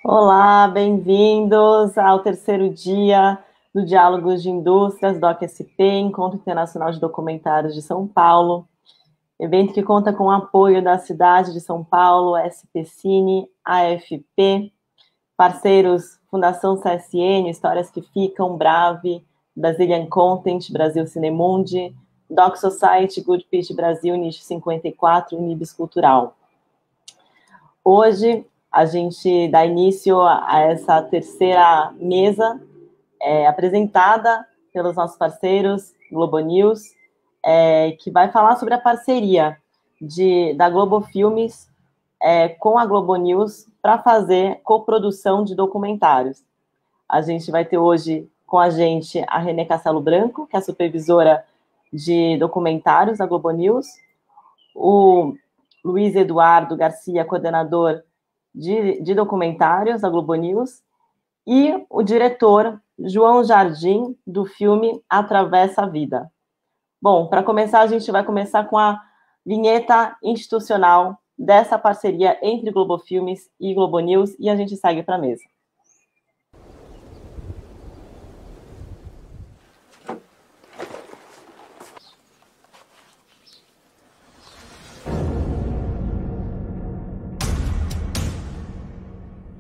Olá, bem-vindos ao terceiro dia do Diálogos de Indústrias do AQSP, Encontro Internacional de Documentários de São Paulo, evento que conta com o apoio da cidade de São Paulo, SP Cine, AFP, parceiros Fundação CSN, Histórias que Ficam, Brave, Brazilian Content, Brasil Cinemundi, Doc Society, Good Pitch Brasil, Nicho 54 e Nibis Cultural. Hoje a gente dá início a essa terceira mesa, apresentada pelos nossos parceiros Globo News, que vai falar sobre a parceria da Globo Filmes com a Globo News para fazer coprodução de documentários. A gente vai ter hoje com a gente a Renê Castelo Branco, que é a supervisora de documentários da Globo News, o Luiz Eduardo Garcia, coordenador de documentários da Globo News, e o diretor João Jardim, do filme Atravessa a Vida. Bom, para começar, a gente vai começar com a vinheta institucional dessa parceria entre Globo Filmes e Globo News, e a gente segue para a mesa.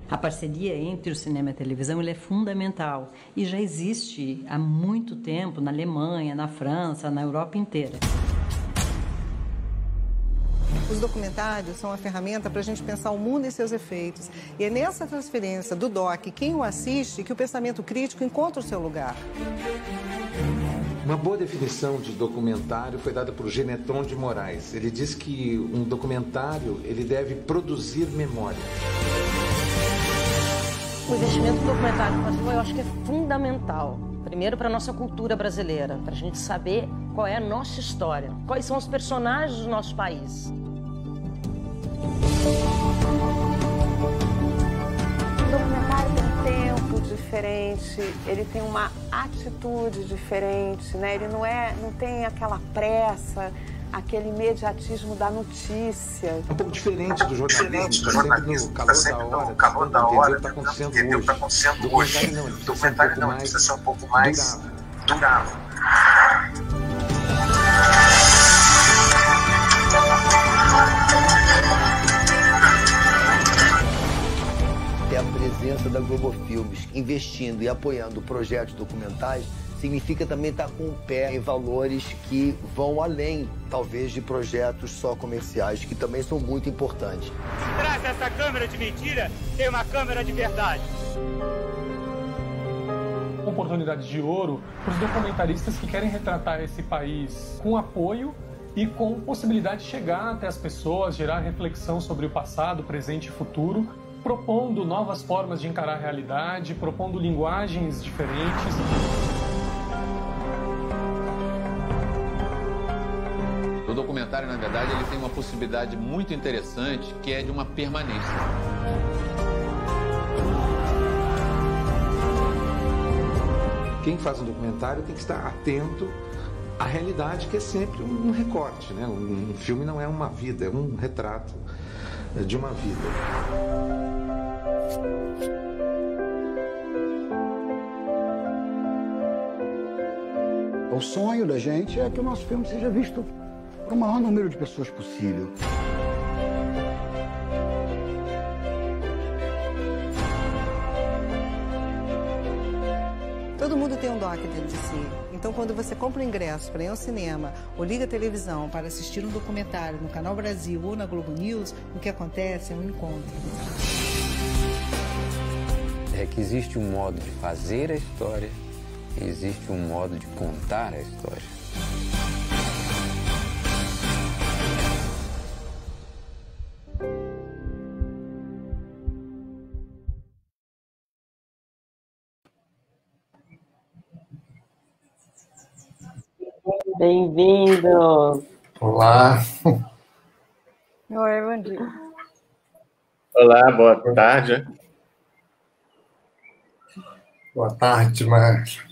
A parceria entre o cinema e a televisão é fundamental e já existe há muito tempo na Alemanha, na França, na Europa inteira. Os documentários são uma ferramenta para a gente pensar o mundo e seus efeitos. E é nessa transferência do doc, quem o assiste, que o pensamento crítico encontra o seu lugar. Uma boa definição de documentário foi dada por Genetron de Moraes. Ele diz que um documentário ele deve produzir memória. O investimento no documentário no Brasil eu acho que é fundamental. Primeiro para a nossa cultura brasileira, para a gente saber qual é a nossa história, quais são os personagens do nosso país. O documentário tem um tempo diferente, ele tem uma atitude diferente, né? Ele não tem aquela pressa, aquele imediatismo da notícia. É um pouco diferente do jornalismo, está sempre no calor da hora, tentando entender o que está acontecendo hoje. O documentário não, precisa ser um pouco mais durável. Ter a presença da Globo Filmes investindo e apoiando projetos documentais significa também estar com o pé em valores que vão além, talvez, de projetos só comerciais, que também são muito importantes. Atrás dessa câmera de mentira tem uma câmera de verdade. Oportunidade de ouro para os documentaristas que querem retratar esse país com apoio e com possibilidade de chegar até as pessoas, gerar reflexão sobre o passado, presente e futuro, propondo novas formas de encarar a realidade, propondo linguagens diferentes. O documentário, na verdade, ele tem uma possibilidade muito interessante, que é de uma permanência. Quem faz um documentário tem que estar atento à realidade, que é sempre um recorte, né? Um filme não é uma vida, é um retrato de uma vida. O sonho da gente é que o nosso filme seja visto para o maior número de pessoas possível. Todo mundo tem um doc dentro de si. Então, quando você compra um ingresso para ir ao cinema ou liga a televisão para assistir um documentário no Canal Brasil ou na Globo News, o que acontece é um encontro. É que existe um modo de fazer a história e existe um modo de contar a história. Bem-vindos! Olá! Oi, bom dia. Olá, boa tarde. Boa tarde, Márcio.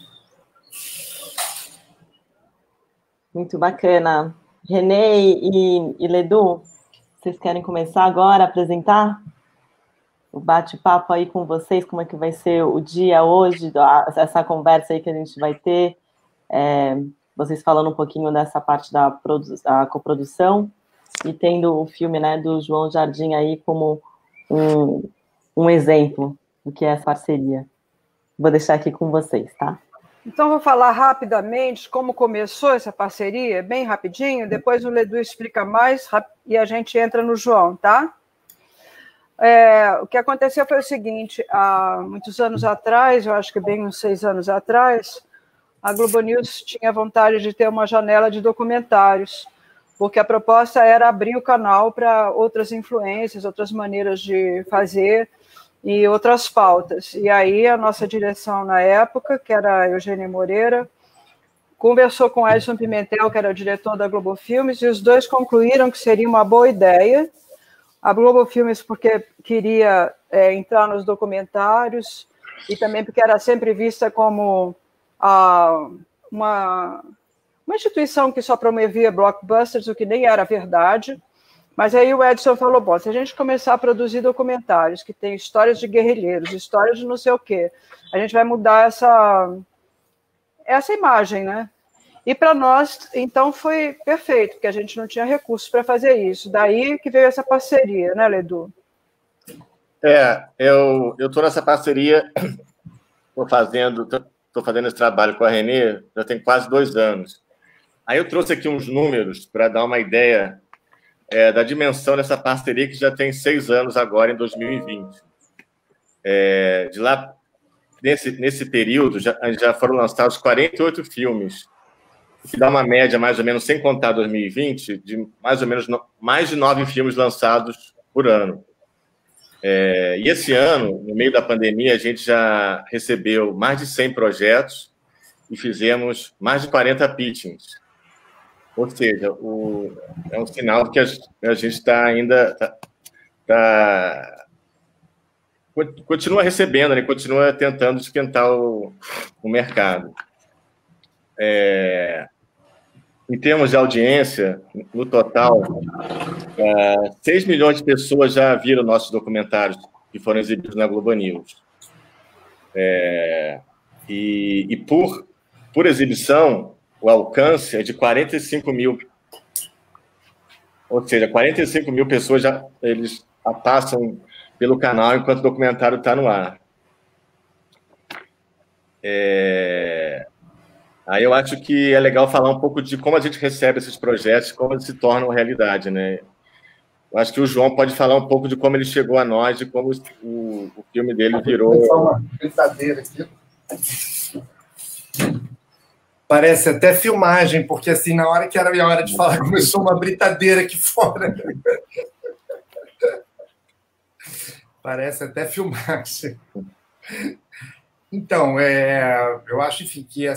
Muito bacana. Renê e Ledu, vocês querem começar agora a apresentar? o bate-papo aí com vocês, como é que vai ser o dia hoje, essa conversa aí que a gente vai ter, vocês falando um pouquinho dessa parte da coprodução e tendo o filme, né, do João Jardim aí como um exemplo do que é essa parceria. Vou deixar aqui com vocês, tá? Então, vou falar rapidamente como começou essa parceria, bem rapidinho, depois o Ledu explica mais e a gente entra no João, tá? O que aconteceu foi o seguinte, há muitos anos atrás, eu acho que bem uns 6 anos atrás, a Globo News tinha vontade de ter uma janela de documentários, porque a proposta era abrir o canal para outras influências, outras maneiras de fazer e outras pautas. E aí a nossa direção na época, que era a Eugênia Moreira, conversou com Edson Pimentel, que era o diretor da Globo Filmes, e os dois concluíram que seria uma boa ideia. A Globo Filmes porque queria entrar nos documentários e também porque era sempre vista como uma instituição que só promovia blockbusters, o que nem era verdade. Mas aí o Edson falou, bom, se a gente começar a produzir documentários que tem histórias de guerrilheiros, histórias de não sei o quê, a gente vai mudar essa imagem, né? E para nós, então, foi perfeito, porque a gente não tinha recursos para fazer isso. Daí que veio essa parceria, né, Ledu? Eu estou nessa parceria, estou fazendo esse trabalho com a Renê, já tem quase 2 anos. Aí eu trouxe aqui uns números para dar uma ideia da dimensão dessa parceria, que já tem 6 anos agora, em 2020. De lá, nesse período, já foram lançados 48 filmes, o que dá uma média, mais ou menos, sem contar 2020, de mais ou menos mais de 9 filmes lançados por ano. E esse ano, no meio da pandemia, a gente já recebeu mais de 100 projetos e fizemos mais de 40 pitchings. Ou seja, é um sinal de que a gente está ainda... continua recebendo, né? Continua tentando esquentar o mercado. Em termos de audiência, no total, 6 milhões de pessoas já viram nossos documentários que foram exibidos na Globo News. E por exibição, o alcance é de 45 mil. Ou seja, 45 mil pessoas eles passam pelo canal enquanto o documentário está no ar. Aí eu acho que é legal falar um pouco de como a gente recebe esses projetos, como eles se tornam realidade, né? Eu acho que o João pode falar um pouco de como ele chegou a nós, de como o filme dele virou... Vou falar uma brincadeira aqui. Parece até filmagem, porque assim, na hora que era a minha hora de falar, começou uma britadeira aqui fora. Parece até filmagem. Então, eu acho, enfim, que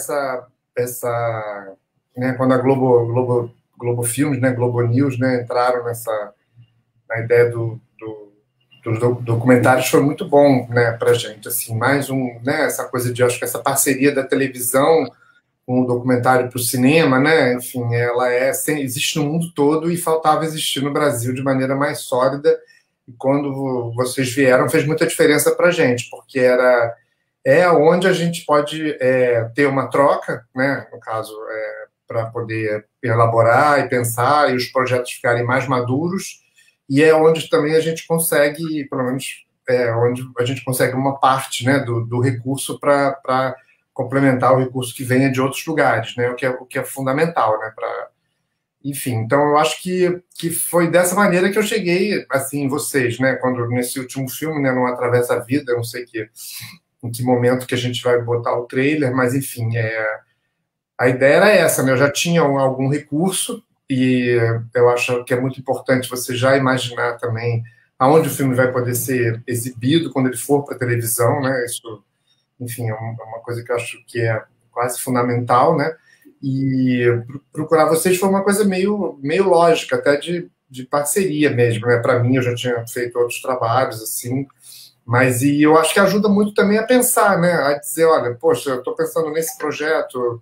né, quando a Globo Filmes, né, Globo News, né, entraram na ideia dos documentários, foi muito bom, né, para a gente. Assim, mais né, essa coisa de, acho que essa parceria da televisão com o documentário para o cinema, né, enfim, ela existe no mundo todo e faltava existir no Brasil de maneira mais sólida. E quando vocês vieram, fez muita diferença para a gente, porque onde a gente pode ter uma troca, né, no caso, para poder elaborar e pensar e os projetos ficarem mais maduros, e é onde também a gente consegue, pelo menos, onde a gente consegue uma parte, né, do recurso para complementar o recurso que venha de outros lugares, né, o que é fundamental, né, enfim. Então eu acho que foi dessa maneira que eu cheguei, assim, em vocês, né, quando nesse último filme, né, Não Atravessa a Vida, eu não sei em que momento que a gente vai botar o trailer, mas, enfim, a ideia era essa, né? Eu já tinha algum recurso e eu acho que é muito importante você já imaginar também aonde o filme vai poder ser exibido quando ele for para a televisão, né? Isso, enfim, é uma coisa que eu acho que é quase fundamental, né? E procurar vocês foi uma coisa meio lógica, até de parceria mesmo, né? Para mim, eu já tinha feito outros trabalhos, assim, mas eu acho que ajuda muito também a pensar, né? A dizer, olha, poxa, eu estou pensando nesse projeto,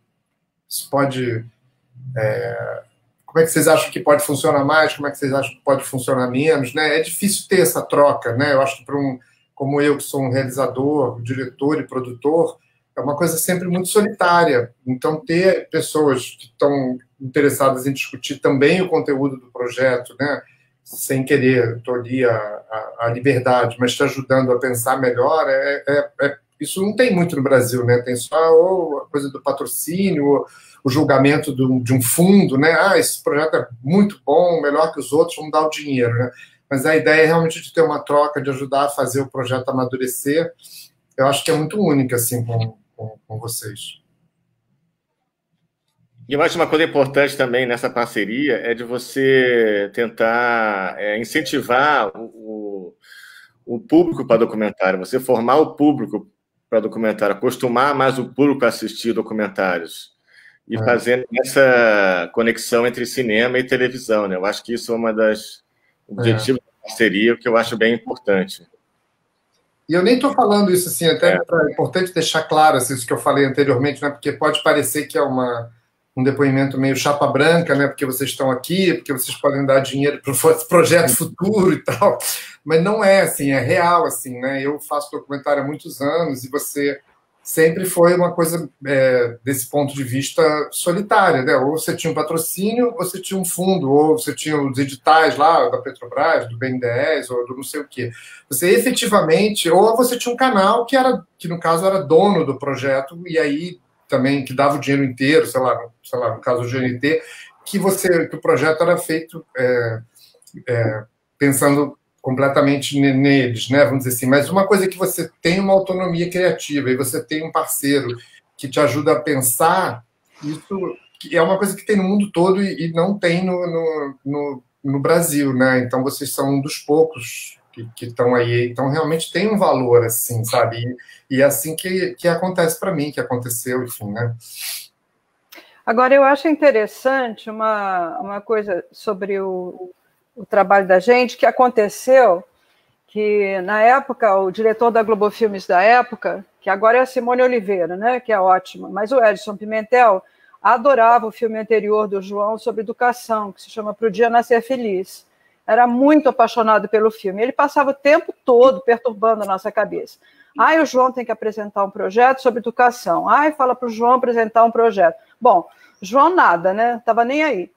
isso pode... como é que vocês acham que pode funcionar mais? Como é que vocês acham que pode funcionar menos? Né? É difícil ter essa troca, né? Eu acho que para como eu, que sou um realizador, diretor e produtor, é uma coisa sempre muito solitária. Então, ter pessoas que estão interessadas em discutir também o conteúdo do projeto, né, sem querer tolir a liberdade, mas te ajudando a pensar melhor, isso não tem muito no Brasil, né? Tem só a coisa do patrocínio, o julgamento de um fundo, né? Esse projeto é muito bom, melhor que os outros, vamos dar o dinheiro, né? Mas a ideia é realmente de ter uma troca, de ajudar a fazer o projeto amadurecer. Eu acho que é muito única, assim, com vocês. E eu acho uma coisa importante também nessa parceria é de você tentar incentivar o público para documentário, você formar o público para documentário, acostumar mais o público a assistir documentários e fazendo essa conexão entre cinema e televisão, né? Eu acho que isso é uma das objetivos da parceria, que eu acho bem importante. E eu nem estou falando isso assim, até é importante deixar claro assim, isso que eu falei anteriormente, né? Porque pode parecer que é um depoimento meio chapa branca, né? Porque vocês estão aqui, porque vocês podem dar dinheiro para o projeto futuro e tal, mas não é assim, é real, assim, né? Eu faço documentário há muitos anos e você sempre foi uma coisa, desse ponto de vista, solitária, né? Ou você tinha um patrocínio, ou você tinha um fundo, ou você tinha os editais lá da Petrobras, do BNDES, ou do não sei o quê. Você efetivamente, ou você tinha um canal que no caso era dono do projeto, e aí também que dava o dinheiro inteiro, sei lá, no caso do GNT, que o projeto era feito pensando completamente neles, né? Vamos dizer assim. Mas uma coisa é que você tem uma autonomia criativa e você tem um parceiro que te ajuda a pensar, isso é uma coisa que tem no mundo todo e não tem no Brasil, né? Então vocês são um dos poucos que estão aí, então realmente tem um valor, assim, sabe? E é assim que acontece para mim, que aconteceu, enfim, né? Agora, eu acho interessante uma coisa sobre o trabalho da gente, que aconteceu, que na época, o diretor da Globo Filmes da época, que agora é a Simone Oliveira, né, que é ótima, mas o Edson Pimentel adorava o filme anterior do João sobre educação, que se chama Pro Dia Nascer Feliz. Era muito apaixonado pelo filme. Ele passava o tempo todo perturbando a nossa cabeça. O João tem que apresentar um projeto sobre educação. Fala para o João apresentar um projeto. Bom, João nada, né? Estava nem aí.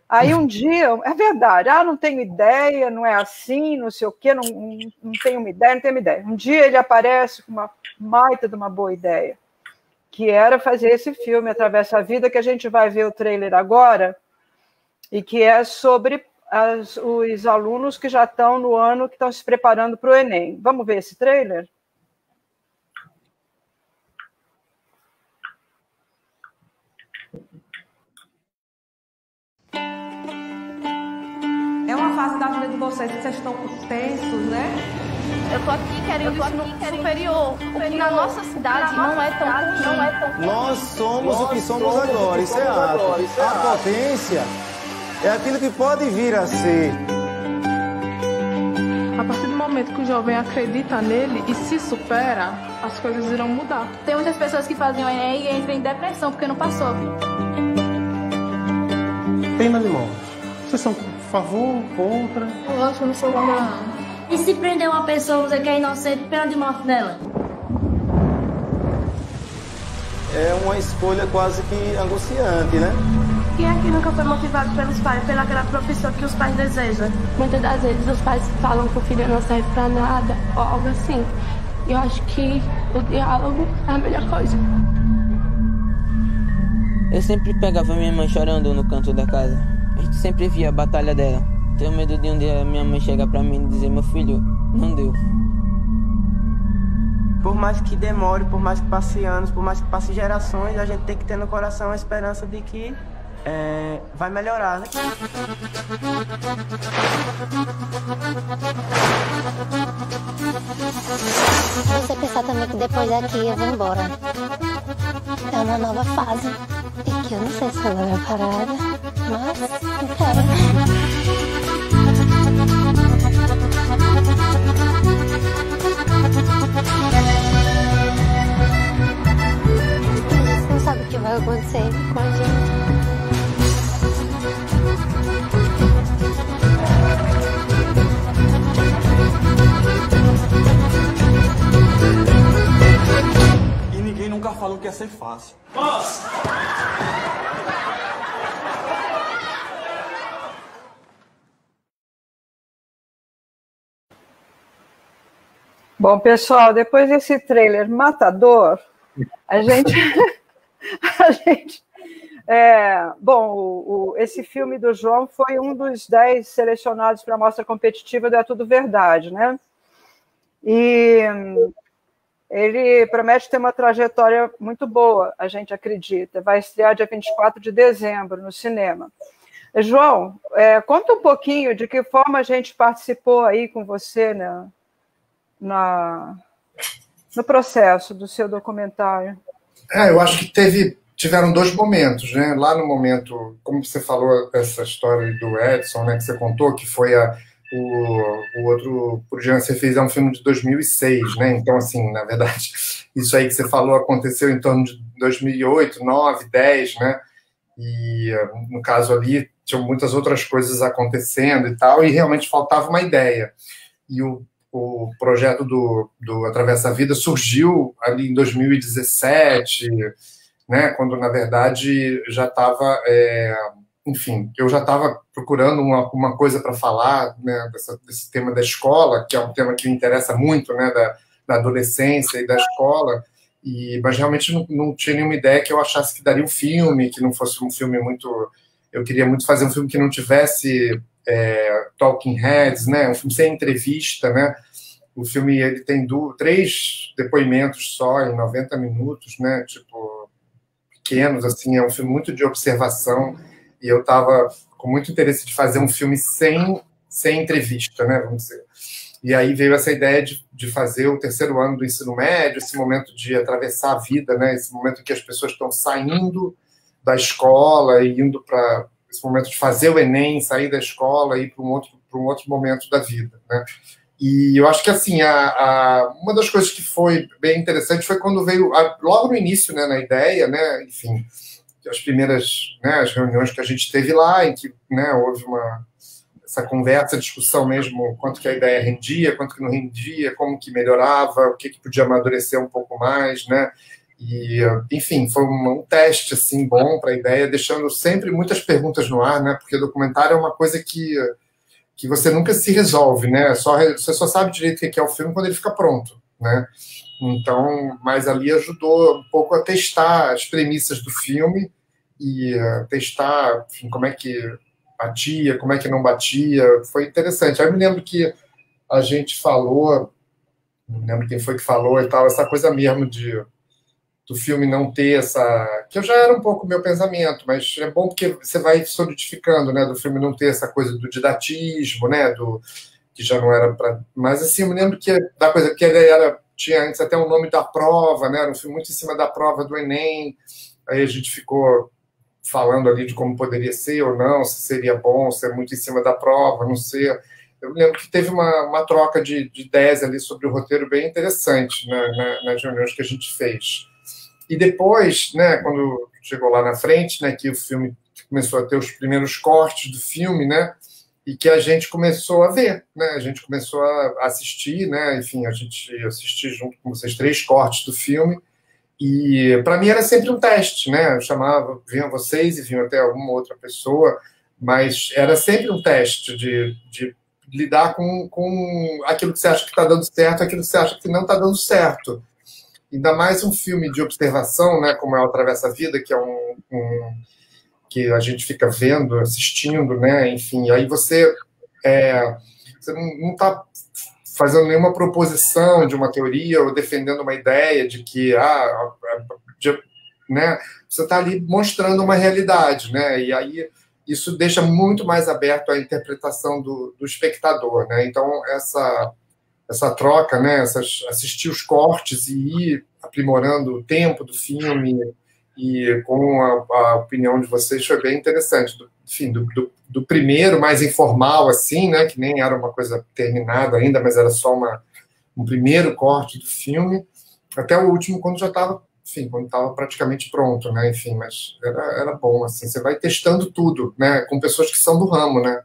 Aí um dia, é verdade, não tenho ideia, não é assim, não sei o quê, não tenho uma ideia, Um dia ele aparece com uma baita de uma boa ideia, que era fazer esse filme, Atravessa a Vida, que a gente vai ver o trailer agora, e que é sobre os alunos que já estão no ano, que estão se preparando para o Enem. Vamos ver esse trailer? É uma fase da vida de vocês que vocês estão tensos, né? Eu tô aqui querendo ensino superior, porque na nossa cidade não é tão comum. Nós somos o que somos agora, isso é ato. A potência é aquilo que pode vir a ser. A partir do momento que o jovem acredita nele e se supera, as coisas irão mudar. Tem muitas pessoas que fazem o Enem e entram em depressão porque não passou. Pena de morte. Vocês são a favor, contra? Eu acho que não sou contra, não. E se prender uma pessoa que é inocente, pena de morte dela? É uma escolha quase que angustiante, né? Quem aqui nunca foi motivado pelos pais, pelaquela profissão que os pais desejam? Muitas das vezes os pais falam que o filho não serve pra nada, ou algo assim. E eu acho que o diálogo é a melhor coisa. Eu sempre pegava minha mãe chorando no canto da casa. A gente sempre via a batalha dela. Tenho medo de um dia minha mãe chegar pra mim e dizer: meu filho, não deu. Por mais que demore, por mais que passe anos, por mais que passe gerações, a gente tem que ter no coração a esperança de que vai melhorar, né? Você pensar também que depois daqui eu vou embora. É uma nova fase. E que eu não sei se ela é parada, mas eu quero. A gente não sabe o que vai acontecer com a gente. nunca falou que ia ser fácil. Bom, pessoal, depois desse trailer matador, a gente... esse filme do João foi um dos 10 selecionados para a mostra competitiva do É Tudo Verdade, né? E ele promete ter uma trajetória muito boa, a gente acredita. Vai estrear dia 24 de dezembro no cinema. João, conta um pouquinho de que forma a gente participou aí com você, né, no processo do seu documentário. Eu acho que tiveram 2 momentos, né? Lá no momento, como você falou, essa história do Edson, né, que você contou, que foi o outro Por Diante Você Fez, é um filme de 2006, né? Então, assim, na verdade, isso aí que você falou aconteceu em torno de 2008, 2009, 2010, né? E, no caso ali, tinham muitas outras coisas acontecendo e tal, e realmente faltava uma ideia. E o projeto do Atravessa a Vida surgiu ali em 2017, né, quando, na verdade, já estava... enfim, eu já estava procurando uma coisa para falar, né, desse tema da escola, que é um tema que me interessa muito, né, da adolescência e da escola, mas realmente não tinha nenhuma ideia que eu achasse que daria um filme, que não fosse um filme muito... Eu queria muito fazer um filme que não tivesse talking heads, né, um filme sem entrevista, né. O filme ele tem 3 depoimentos só, em 90 minutos, né, tipo, pequenos, assim, é um filme muito de observação, e eu estava com muito interesse de fazer um filme sem entrevista, né, vamos dizer. E aí veio essa ideia de fazer o 3º ano do ensino médio, esse momento de atravessar a vida, né, esse momento em que as pessoas estão saindo da escola e indo para esse momento de fazer o Enem, sair da escola e ir para um outro momento da vida, né. E eu acho que, assim, uma das coisas que foi bem interessante foi quando veio, logo no início, né, na ideia, né, enfim, as primeiras, né, as reuniões que a gente teve lá, em que, né, houve essa conversa, discussão mesmo, quanto que a ideia rendia, quanto que não rendia, como que melhorava, o que podia amadurecer um pouco mais, né, e, enfim, foi um teste, assim, bom para a ideia, deixando sempre muitas perguntas no ar, né, porque o documentário é uma coisa que você nunca se resolve, né? Você só sabe direito o que é o filme quando ele fica pronto, né? Então, mas ali ajudou um pouco a testar as premissas do filme e testar, enfim, como é que batia, como é que não batia. Foi interessante. Aí eu me lembro que a gente falou, não me lembro quem foi que falou e tal, essa coisa mesmo do filme não ter essa... Que eu já era um pouco meu pensamento, mas é bom porque você vai solidificando, né? Do filme não ter essa coisa do didatismo, né? Que já não era para... Mas, assim, eu me lembro da coisa que ele tinha antes até o nome da prova, né? Era um filme muito em cima da prova do Enem. Aí a gente ficou falando ali de como poderia ser ou não, se seria bom ser muito em cima da prova, não ser... Eu me lembro que teve uma troca de ideias ali sobre o roteiro bem interessante, né, nas reuniões que a gente fez. E depois, né, quando chegou lá na frente, né, que o filme começou a ter os primeiros cortes do filme, né, e que a gente começou a ver, né, a gente começou a assistir, né, enfim, a gente assistiu junto com vocês 3 cortes do filme, e para mim era sempre um teste, né, eu chamava, vinham vocês e vinham até alguma outra pessoa, mas era sempre um teste de lidar com aquilo que você acha que está dando certo, aquilo que você acha que não está dando certo. Ainda mais um filme de observação, né, como é o Atravessa a Vida, que é que a gente fica vendo, assistindo, né, enfim, aí você não está fazendo nenhuma proposição de uma teoria ou defendendo uma ideia de que, né, você está ali mostrando uma realidade, né, e aí isso deixa muito mais aberto à interpretação do espectador, né, então essa troca, né, assistir os cortes e ir aprimorando o tempo do filme e com a opinião de vocês foi bem interessante. Enfim, do primeiro, mais informal, assim, né, que nem era uma coisa terminada ainda, mas era só um primeiro corte do filme, até o último, quando já estava, enfim, quando estava praticamente pronto, né, enfim, mas era bom, assim, você vai testando tudo, né, com pessoas que são do ramo, né.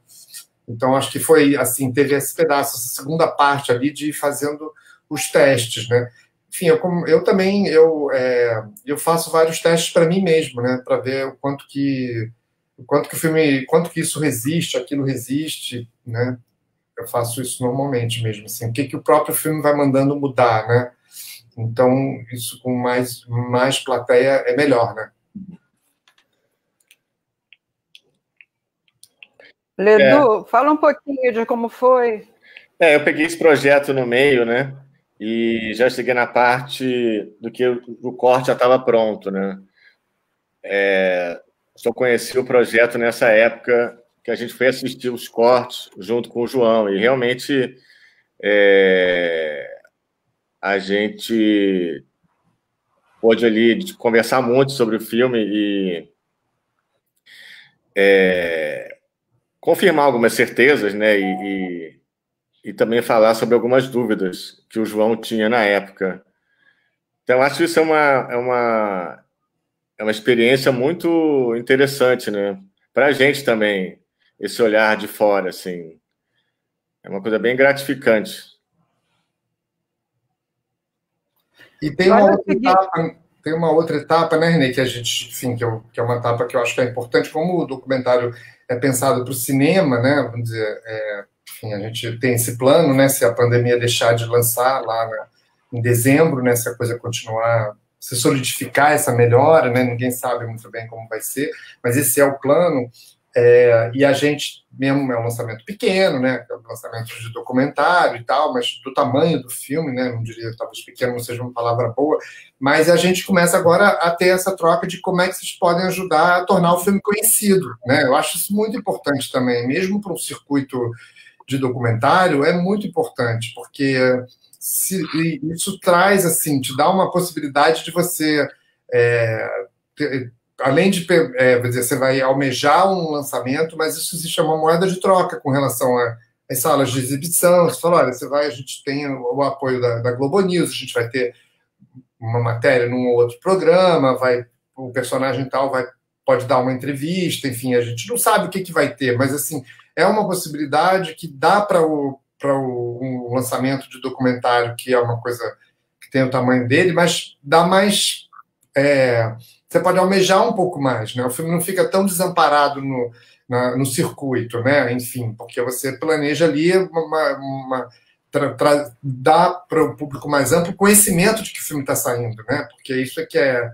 Então, acho que foi, assim, teve esse pedaço, essa segunda parte ali de ir fazendo os testes, né? enfim, eu também eu faço vários testes para mim mesmo, né, para ver o quanto que o filme, quanto que isso resiste, aquilo resiste, né? Eu faço isso normalmente mesmo, assim, o que o próprio filme vai mandando mudar, né? Então, isso com mais plateia é melhor, né? Ledu, fala um pouquinho de como foi. Eu peguei esse projeto no meio, né? E já cheguei na parte do que o corte já estava pronto, né? Só conheci o projeto nessa época que a gente foi assistir os cortes junto com o João, e realmente a gente pôde ali conversar muito sobre o filme e confirmar algumas certezas, né? E também falar sobre algumas dúvidas que o João tinha na época. Então, acho que isso é uma experiência muito interessante, né? Para a gente também, esse olhar de fora, assim. É uma coisa bem gratificante. E tem uma outra etapa, né, Renê, que a gente, enfim, que é uma etapa que eu acho que é importante, como o documentário é pensado para o cinema, né? Vamos dizer, enfim, a gente tem esse plano, né? Se a pandemia deixar de lançar lá em dezembro, né? Se a coisa continuar, se solidificar essa melhora, né? Ninguém sabe muito bem como vai ser, mas esse é o plano. E a gente mesmo é um lançamento pequeno, né? É um lançamento de documentário e tal, mas do tamanho do filme, né? Não diria, talvez pequeno não seja uma palavra boa, mas a gente começa agora a ter essa troca de como é que vocês podem ajudar a tornar o filme conhecido, né? Eu acho isso muito importante também, mesmo para um circuito de documentário, é muito importante, porque isso traz, assim, te dá uma possibilidade de você além de, dizer, você vai almejar um lançamento, mas isso existe uma moeda de troca com relação às salas de exibição. Você fala, olha, a gente tem o apoio da Globo News, a gente vai ter uma matéria num ou outro programa, o personagem tal pode dar uma entrevista, enfim, a gente não sabe o que vai ter, mas assim, é uma possibilidade que dá para um lançamento de documentário, que é uma coisa que tem o tamanho dele, mas dá mais... você pode almejar um pouco mais, né? O filme não fica tão desamparado no circuito, né? Enfim, porque você planeja ali dar para o público mais amplo conhecimento de que o filme está saindo, né? Porque isso é que é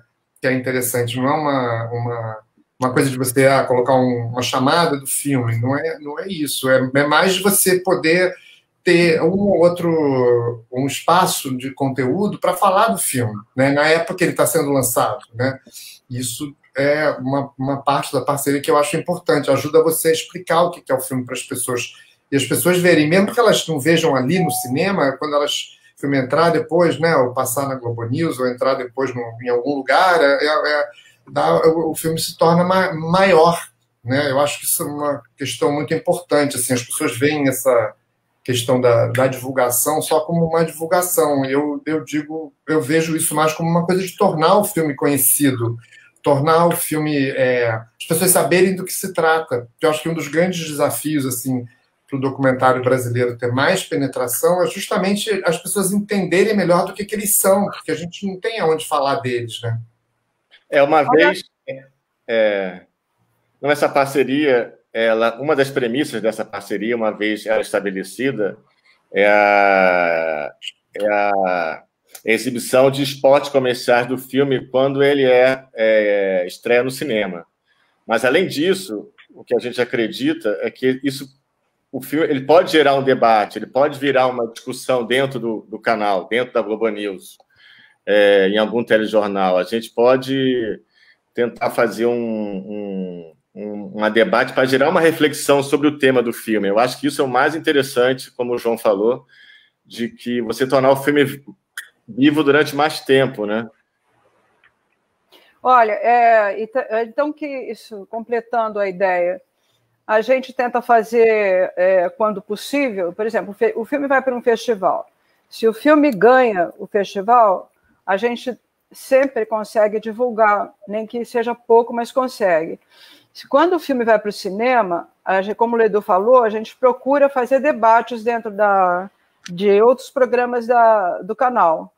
interessante, não é uma coisa de você colocar uma chamada do filme, não é isso, é mais de você poder ter um espaço de conteúdo para falar do filme, né, na época que ele está sendo lançado, né? Isso é uma parte da parceria que eu acho importante, ajuda você a explicar o que é o filme para as pessoas, e as pessoas verem, mesmo que elas não vejam ali no cinema, quando o filme entrar depois, né, ou passar na Globo News, ou entrar depois em algum lugar, o filme se torna maior, né? Eu acho que isso é uma questão muito importante, assim, as pessoas veem essa questão da divulgação só como uma divulgação. Eu vejo isso mais como uma coisa de tornar o filme conhecido, tornar o filme... as pessoas saberem do que se trata. Eu acho que um dos grandes desafios, assim, para o documentário brasileiro ter mais penetração é justamente as pessoas entenderem melhor do que eles são, porque a gente não tem aonde falar deles, né? Essa parceria... uma das premissas dessa parceria, uma vez ela estabelecida, é a exibição de spots comerciais do filme quando ele estreia no cinema. Mas, além disso, o que a gente acredita é que o filme ele pode gerar um debate, ele pode virar uma discussão dentro do canal, dentro da Globo News, em algum telejornal. A gente pode tentar fazer um debate para gerar uma reflexão sobre o tema do filme. Eu acho que isso é o mais interessante, como o João falou, de que você tornar o filme vivo durante mais tempo, né? Olha, então que isso, completando a ideia, a gente tenta fazer, quando possível, por exemplo, o filme vai para um festival. Se o filme ganha o festival, a gente sempre consegue divulgar, nem que seja pouco, mas consegue. Quando o filme vai para o cinema, como o Ledu falou, a gente procura fazer debates dentro de outros programas do canal.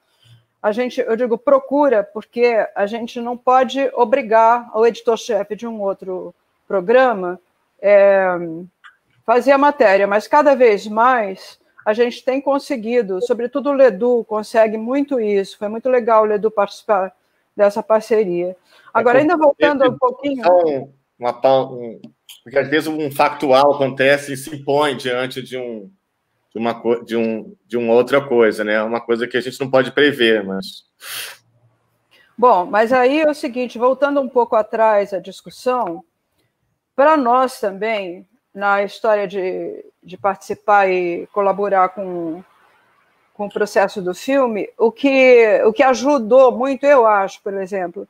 eu digo procura, porque a gente não pode obrigar o editor-chefe de um outro programa fazer a matéria, mas cada vez mais a gente tem conseguido, sobretudo o Ledu consegue muito isso, foi muito legal o Ledu participar dessa parceria. Agora, ainda voltando um pouquinho... Porque às vezes um factual acontece e se impõe diante de uma outra coisa, né? Uma coisa que a gente não pode prever, mas... Bom, mas aí é o seguinte, voltando um pouco atrás a discussão, para nós também, na história de participar e colaborar com o processo do filme, o que ajudou muito, eu acho, por exemplo,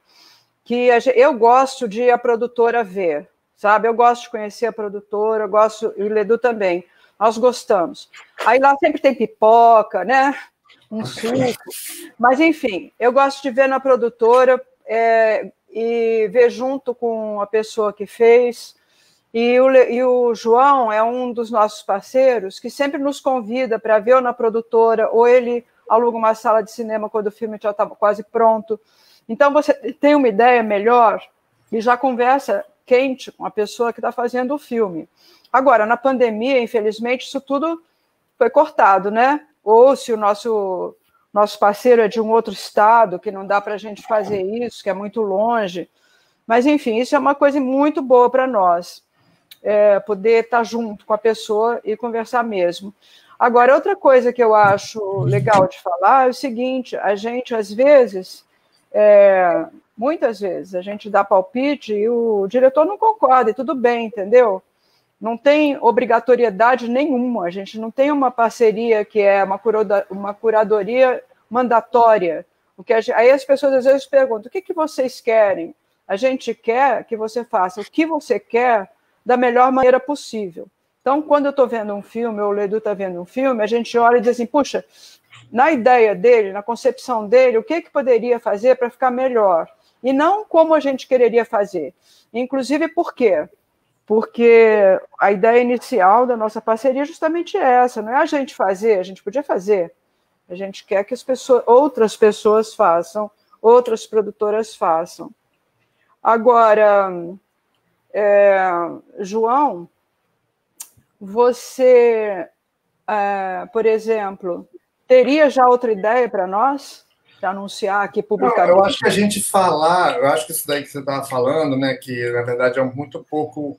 que eu gosto de a produtora ver, sabe? Eu gosto de conhecer a produtora, eu gosto, e o Ledu também, nós gostamos. Aí lá sempre tem pipoca, né? Um suco, mas enfim, eu gosto de ver na produtora e ver junto com a pessoa que fez. E o João é um dos nossos parceiros que sempre nos convida para ver ou na produtora, ou ele aluga uma sala de cinema quando o filme já está quase pronto. Então, você tem uma ideia melhor e já conversa quente com a pessoa que está fazendo o filme. Agora, na pandemia, infelizmente, isso tudo foi cortado, né? Ou se o nosso parceiro é de um outro estado, que não dá para a gente fazer isso, que é muito longe. Mas, enfim, isso é uma coisa muito boa para nós. Poder estar junto com a pessoa e conversar mesmo. Agora, outra coisa que eu acho legal de falar é o seguinte, a gente, às vezes, muitas vezes, a gente dá palpite e o diretor não concorda, e tudo bem, entendeu? Não tem obrigatoriedade nenhuma, a gente não tem uma parceria que é uma curadoria mandatória. Aí as pessoas, às vezes, perguntam, o que vocês querem? A gente quer que você faça o que você quer da melhor maneira possível. Então, quando eu estou vendo um filme, ou o Ledu está vendo um filme, a gente olha e diz assim, puxa, na ideia dele, na concepção dele, o que poderia fazer para ficar melhor? E não como a gente quereria fazer. Inclusive, por quê? Porque a ideia inicial da nossa parceria é justamente essa, não é a gente fazer, a gente podia fazer. A gente quer que outras pessoas façam, outras produtoras façam. Agora... João, você, por exemplo, teria já outra ideia para nós? Para anunciar aqui publicamente? Eu acho que a gente eu acho que isso daí que você estava falando, né, que na verdade é muito pouco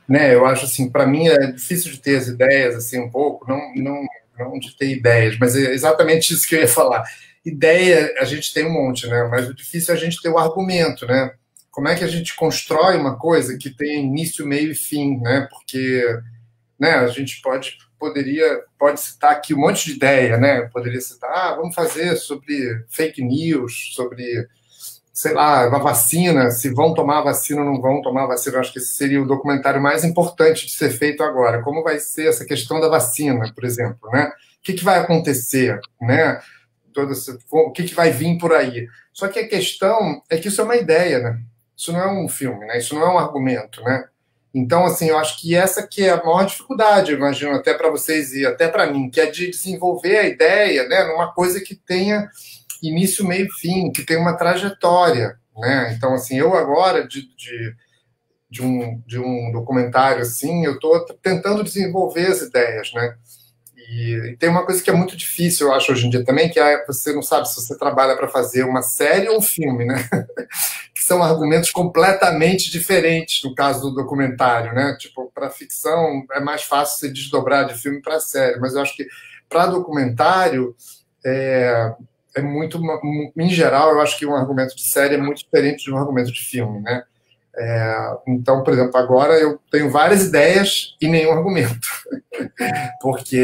né, eu acho assim, para mim é difícil de ter as ideias, assim, um pouco, não de ter ideias, mas é exatamente isso que eu ia falar. Ideia, a gente tem um monte, né? Mas o difícil é a gente ter o argumento, né? Como é que a gente constrói uma coisa que tem início, meio e fim, né? Porque, né, a gente pode citar aqui um monte de ideia, né? Poderia citar, vamos fazer sobre fake news, sobre, sei lá, a vacina, se vão tomar a vacina ou não vão tomar a vacina. Eu acho que esse seria o documentário mais importante de ser feito agora. Como vai ser essa questão da vacina, por exemplo, né? O que vai acontecer, né? O que vai vir por aí. Só que a questão é que isso é uma ideia, né? Isso não é um filme, né? Isso não é um argumento, né? Então, assim, eu acho que essa que é a maior dificuldade, eu imagino, até para vocês e até para mim, que é de desenvolver a ideia, né, numa coisa que tenha início, meio e fim, que tenha uma trajetória, né? Então, assim, eu agora, de um documentário assim, eu estou tentando desenvolver as ideias, né? E tem uma coisa que é muito difícil, eu acho, hoje em dia também, que você não sabe se você trabalha para fazer uma série ou um filme, né? Que são argumentos completamente diferentes no caso do documentário, né? Tipo, para ficção é mais fácil se desdobrar de filme para série, mas eu acho que para documentário é muito, em geral, eu acho que um argumento de série é muito diferente de um argumento de filme, né? Então, por exemplo, agora eu tenho várias ideias e nenhum argumento, porque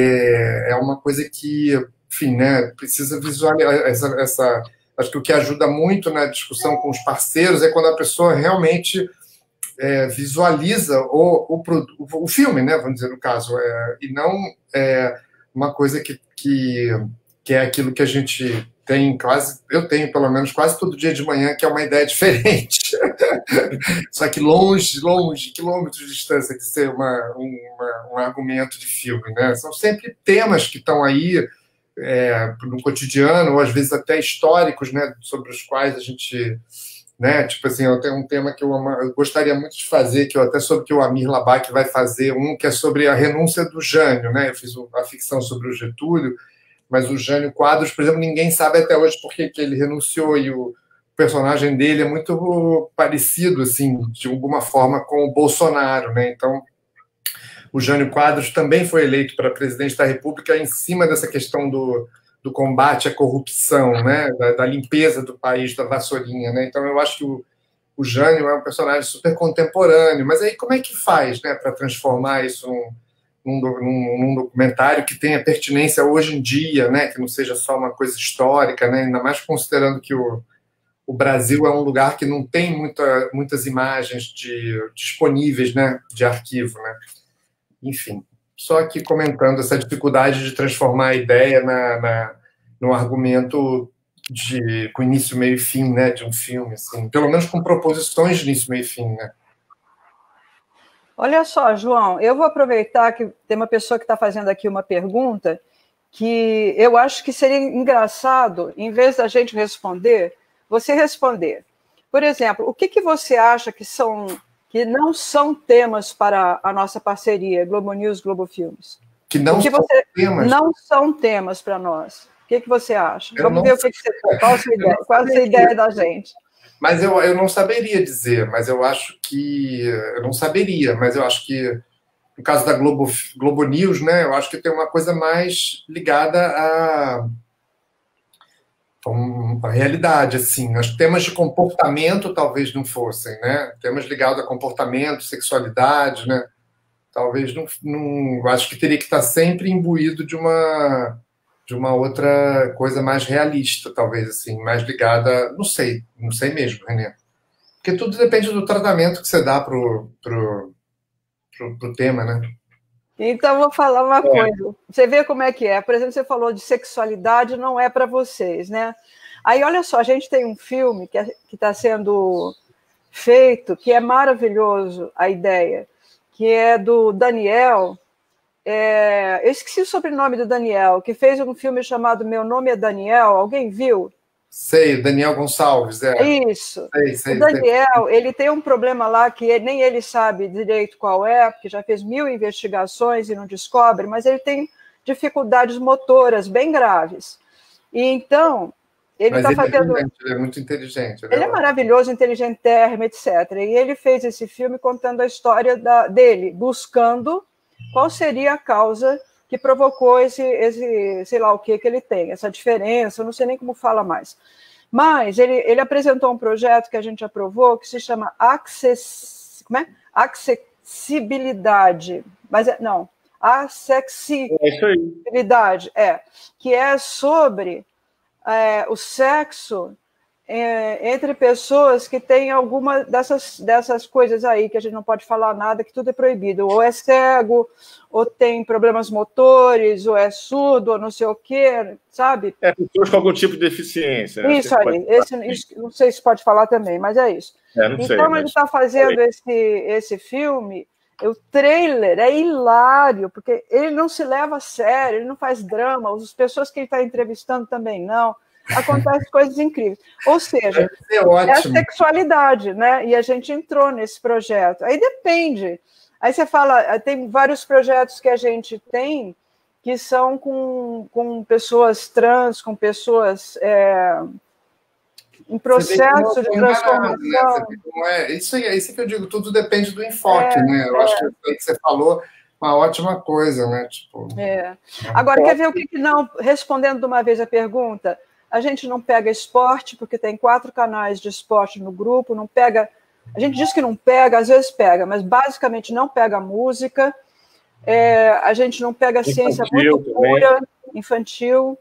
é uma coisa que, enfim, né, precisa visualizar acho que o que ajuda muito na discussão com os parceiros é quando a pessoa realmente visualiza o filme, né, vamos dizer, no caso, e não uma coisa que é aquilo que a gente tem eu tenho pelo menos quase todo dia de manhã, que é uma ideia diferente. Só que longe, quilômetros de distância de ser um argumento de filme, né? São sempre temas que estão aí no cotidiano, ou às vezes até históricos, né, sobre os quais a gente, né, tipo assim, eu tenho um tema que eu gostaria muito de fazer, que eu até soube que o Amir Labak vai fazer que é sobre a renúncia do Jânio, né, eu fiz a ficção sobre o Getúlio, mas o Jânio Quadros, por exemplo, ninguém sabe até hoje por que ele renunciou, e o personagem dele é muito parecido, assim, de alguma forma, com o Bolsonaro, né, então o Jânio Quadros também foi eleito para presidente da República em cima dessa questão do combate à corrupção, né? Da limpeza do país, da vassourinha. Né? Então, eu acho que o Jânio é um personagem super contemporâneo. Mas aí, como é que faz, né, para transformar isso num documentário que tenha pertinência hoje em dia, né? Que não seja só uma coisa histórica, né? Ainda mais considerando que o Brasil é um lugar que não tem muitas imagens disponíveis, né, de arquivo, né? Enfim, só aqui comentando essa dificuldade de transformar a ideia num argumento com início, meio e fim, né, de um filme, assim, pelo menos com proposições de início, meio e fim, né? Olha só, João, eu vou aproveitar que tem uma pessoa que está fazendo aqui uma pergunta que eu acho que seria engraçado, em vez da gente responder, você responder. Por exemplo, o que você acha que não são temas para a nossa parceria, Globo News, Globo Filmes? Que não são temas? Não são temas para nós. O que você acha? Vamos ver qual a sua ideia. Qual a ideia da gente? Mas eu não saberia dizer, mas eu acho que... Eu não saberia, mas eu acho que, no caso da Globo News, né, eu acho que tem uma coisa mais ligada à realidade, assim. Os temas de comportamento talvez não fossem, né? Temas ligados a comportamento, sexualidade, né? Talvez não acho que teria que estar sempre imbuído de uma outra coisa mais realista, talvez, assim, mais ligada... Não sei mesmo, Renê. Porque tudo depende do tratamento que você dá pro tema, né? Então, vou falar uma coisa. Você vê como é que é. Por exemplo, você falou de sexualidade, não é para vocês, né? Aí, olha só, a gente tem um filme que está sendo feito, que é maravilhoso, a ideia, que é do Daniel... eu esqueci o sobrenome do Daniel, que fez um filme chamado Meu Nome é Daniel. Alguém viu? Sei, Daniel Gonçalves. Isso. Sei, o Daniel, ele tem um problema lá que nem ele sabe direito qual é, porque já fez 1000 investigações e não descobre, mas ele tem dificuldades motoras bem graves. E então, ele está fazendo... Ele é muito inteligente. Ele é maravilhoso, inteligentérrimo, etc. E ele fez esse filme contando a história dele, buscando qual seria a causa que provocou esse sei lá o que ele tem, essa diferença, eu não sei nem como fala mais. Mas ele apresentou um projeto que a gente aprovou, que se chama Acessibilidade. Acessibilidade, que é sobre o sexo entre pessoas que têm alguma dessas coisas aí, que a gente não pode falar nada, que tudo é proibido. Ou é cego, ou tem problemas motores, ou é surdo, ou não sei o quê, sabe? Pessoas com algum tipo de deficiência. Né? Isso aí. Não sei se pode falar também, mas é isso. Então, ele está fazendo esse filme. O trailer é hilário, porque ele não se leva a sério, ele não faz drama, as pessoas que ele está entrevistando também não. Acontecem coisas incríveis. Ou seja, é a sexualidade, né? E a gente entrou nesse projeto. Aí depende. Aí você fala, tem vários projetos que a gente tem que são com pessoas trans, com pessoas em processo de transformação. Isso que eu digo, tudo depende do enfoque, né? Eu acho que o que você falou uma ótima coisa, né? Tipo, Agora, quer ver o que não... Respondendo de uma vez a pergunta... A gente não pega esporte, porque tem 4 canais de esporte no grupo, não pega... A gente diz que não pega, às vezes pega, mas basicamente não pega música, a gente não pega ciência muito pura, infantil.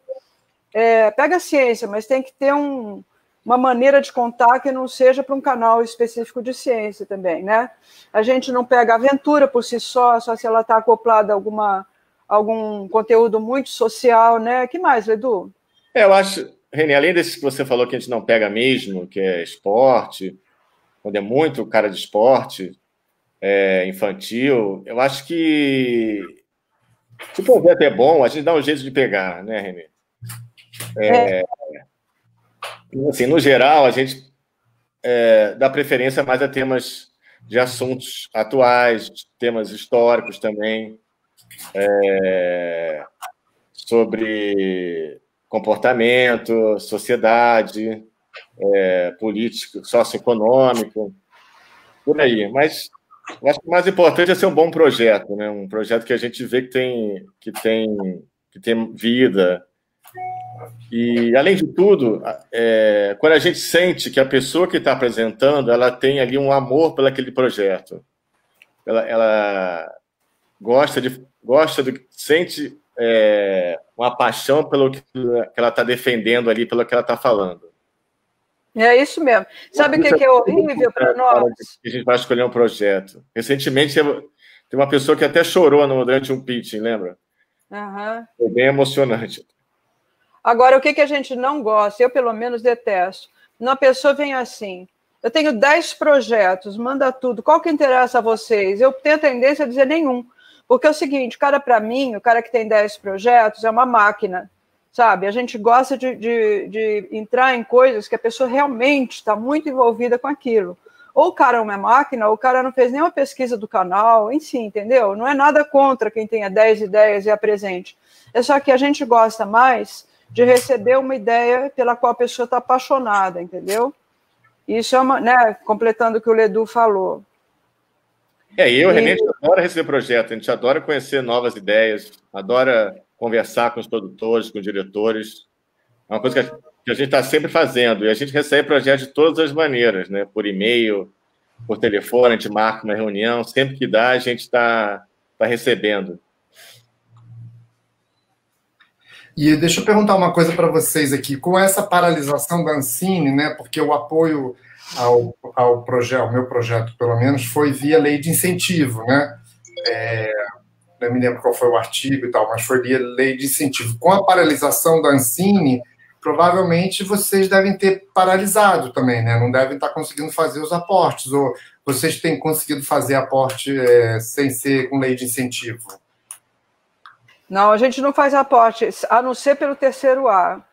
Pega ciência, mas tem que ter uma maneira de contar que não seja para um canal específico de ciência também, né? A gente não pega aventura por si só se ela está acoplada a algum conteúdo muito social, né? Que mais, Edu? Eu acho, Renê, além desses que você falou que a gente não pega mesmo, que é esporte, quando é muito cara de esporte, infantil, eu acho que se o projeto é bom, a gente dá um jeito de pegar, né, Renê? Assim, no geral, a gente dá preferência mais a temas de assuntos atuais, temas históricos também, sobre comportamento, sociedade, político, socioeconômico, por aí. Mas eu acho que o mais importante é ser um bom projeto, né? Um projeto que a gente vê que tem vida. E, além de tudo, quando a gente sente que a pessoa que está apresentando, ela tem ali um amor por aquele projeto, ela sente uma paixão pelo que ela está defendendo ali, pelo que ela está falando. É isso mesmo. Sabe o que é horrível para nós? A gente vai escolher um projeto. Recentemente, tem uma pessoa que até chorou durante um pitching, lembra? Uhum. Foi bem emocionante. Agora, o que a gente não gosta, eu pelo menos detesto, uma pessoa vem assim, eu tenho 10 projetos, manda tudo, qual que interessa a vocês? Eu tenho a tendência a dizer nenhum, porque é o seguinte, para mim, o cara que tem 10 projetos é uma máquina, sabe? A gente gosta de entrar em coisas que a pessoa realmente está muito envolvida com aquilo. Ou o cara é uma máquina, ou o cara não fez nenhuma pesquisa do canal, em si, entendeu? Não é nada contra quem tenha 10 ideias e apresente. É só que a gente gosta mais de receber uma ideia pela qual a pessoa está apaixonada, entendeu? Isso é né, completando o que o Ledu falou. E eu, René, a gente adora receber projeto, a gente adora conhecer novas ideias, adora conversar com os produtores, com os diretores. É uma coisa que a gente está sempre fazendo, e a gente recebe projetos de todas as maneiras, né? Por e-mail, por telefone, a gente marca uma reunião, sempre que dá, a gente está recebendo. E deixa eu perguntar uma coisa para vocês aqui. Com essa paralisação da Ancine, né, porque o apoio ao meu projeto, pelo menos, foi via lei de incentivo, né? Não me lembro qual foi o artigo e tal, mas foi via lei de incentivo. Com a paralisação da Ancine, provavelmente vocês devem ter paralisado também, né? Não devem estar conseguindo fazer os aportes, ou vocês têm conseguido fazer aporte sem ser com lei de incentivo? Não, a gente não faz aporte, a não ser pelo terceiro A.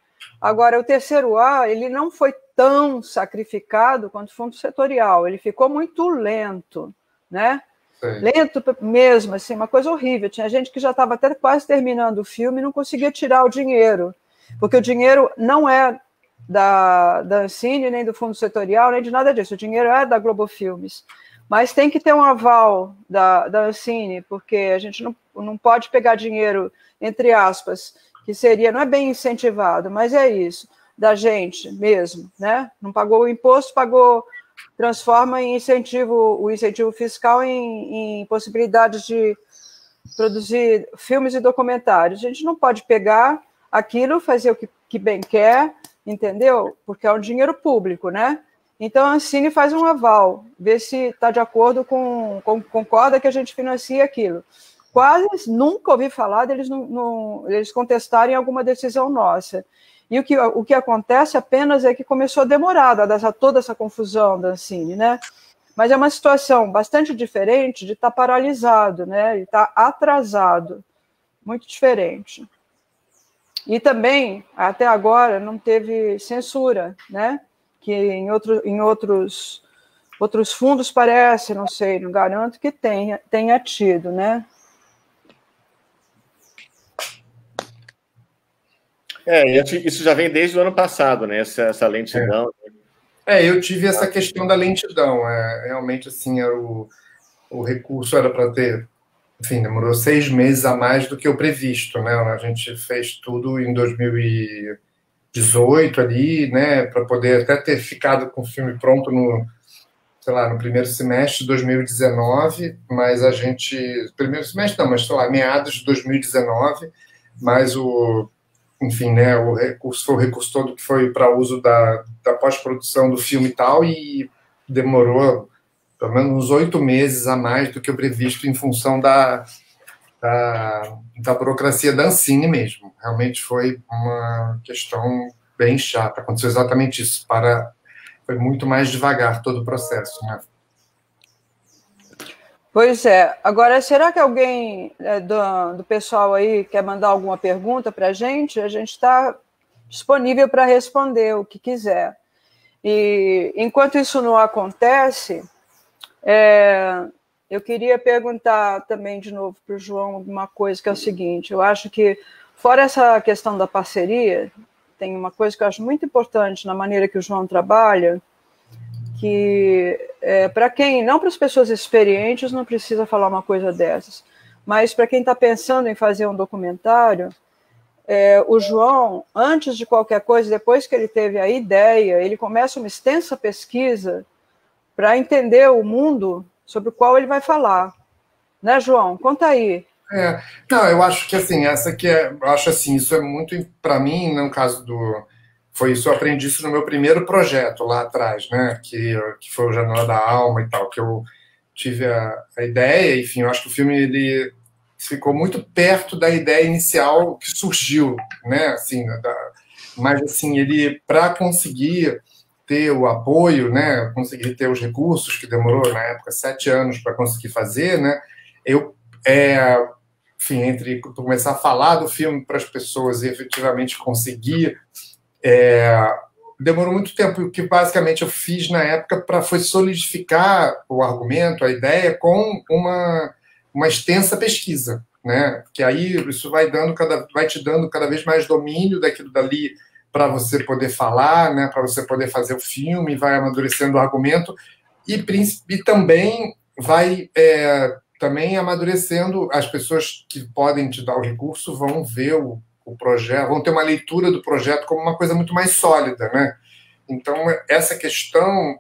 Agora, o terceiro A, ele não foi tão sacrificado quanto o fundo setorial, ele ficou muito lento, né? Sim. Lento mesmo, assim, uma coisa horrível. Tinha gente que já estava até quase terminando o filme e não conseguia tirar o dinheiro, porque o dinheiro não é da Ancine, nem do fundo setorial, nem de nada disso, o dinheiro é da Globo Filmes. Mas tem que ter um aval da Ancine, porque a gente não pode pegar dinheiro, entre aspas, que seria, não é bem incentivado, mas é isso, da gente mesmo, né? Não pagou o imposto, transforma em o incentivo fiscal em possibilidades de produzir filmes e documentários. A gente não pode pegar aquilo, fazer o que bem quer, entendeu? Porque é um dinheiro público, né? Então, a Ancine faz um aval, vê se está de acordo concorda que a gente financia aquilo. Quase nunca ouvi falar deles eles contestarem alguma decisão nossa. E o que acontece apenas é que começou a demorar, toda essa confusão da Ancine, né? Mas é uma situação bastante diferente de estar paralisado, né? De estar atrasado, muito diferente. E também, até agora, não teve censura, né? Que em outros fundos parece, não sei, não garanto que tenha tido, né? Isso já vem desde o ano passado, né? Essa lentidão. Eu tive essa questão da lentidão. Realmente, assim, o recurso era para ter... Enfim, demorou 6 meses a mais do que o previsto, né? A gente fez tudo em 2018 ali, né? Para poder até ter ficado com o filme pronto no primeiro semestre de 2019, mas primeiro semestre não, mas, meados de 2019, mas enfim, né, o recurso foi o recurso todo que foi para uso da pós-produção do filme e tal, e demorou pelo menos uns 8 meses a mais do que o previsto em função da burocracia da Ancine mesmo. Realmente foi uma questão bem chata. Aconteceu exatamente isso. Foi muito mais devagar todo o processo, né? Pois é. Agora, será que alguém do pessoal aí quer mandar alguma pergunta para a gente? A gente está disponível para responder o que quiser. E enquanto isso não acontece, eu queria perguntar também de novo para o João uma coisa, que é o seguinte: eu acho que, fora essa questão da parceria, tem uma coisa que eu acho muito importante na maneira que o João trabalha, que para quem, não para as pessoas experientes, não precisa falar uma coisa dessas, mas para quem está pensando em fazer um documentário, o João, antes de qualquer coisa, depois que ele teve a ideia, ele começa uma extensa pesquisa para entender o mundo sobre o qual ele vai falar. Né, João? Conta aí. Não, eu acho que assim, eu acho assim, isso é muito, para mim, no caso foi isso, eu aprendi isso no meu primeiro projeto lá atrás, né, que foi o Janela da Alma e tal, que eu tive a ideia, enfim, eu acho que o filme, ele ficou muito perto da ideia inicial que surgiu, né, assim, mas assim, ele, para conseguir ter o apoio, né, conseguir ter os recursos, que demorou, na época, 7 anos para conseguir fazer, né, enfim, entre começar a falar do filme para as pessoas e efetivamente conseguir, demorou muito tempo. E o que basicamente eu fiz na época foi solidificar o argumento, a ideia, com uma extensa pesquisa, né? Que aí isso vai te dando cada vez mais domínio daquilo dali para você poder falar, né? Para você poder fazer o filme, vai amadurecendo o argumento e também vai também amadurecendo. As pessoas que podem te dar o recurso vão ver o projeto, vão ter uma leitura do projeto como uma coisa muito mais sólida, né? Então, essa questão,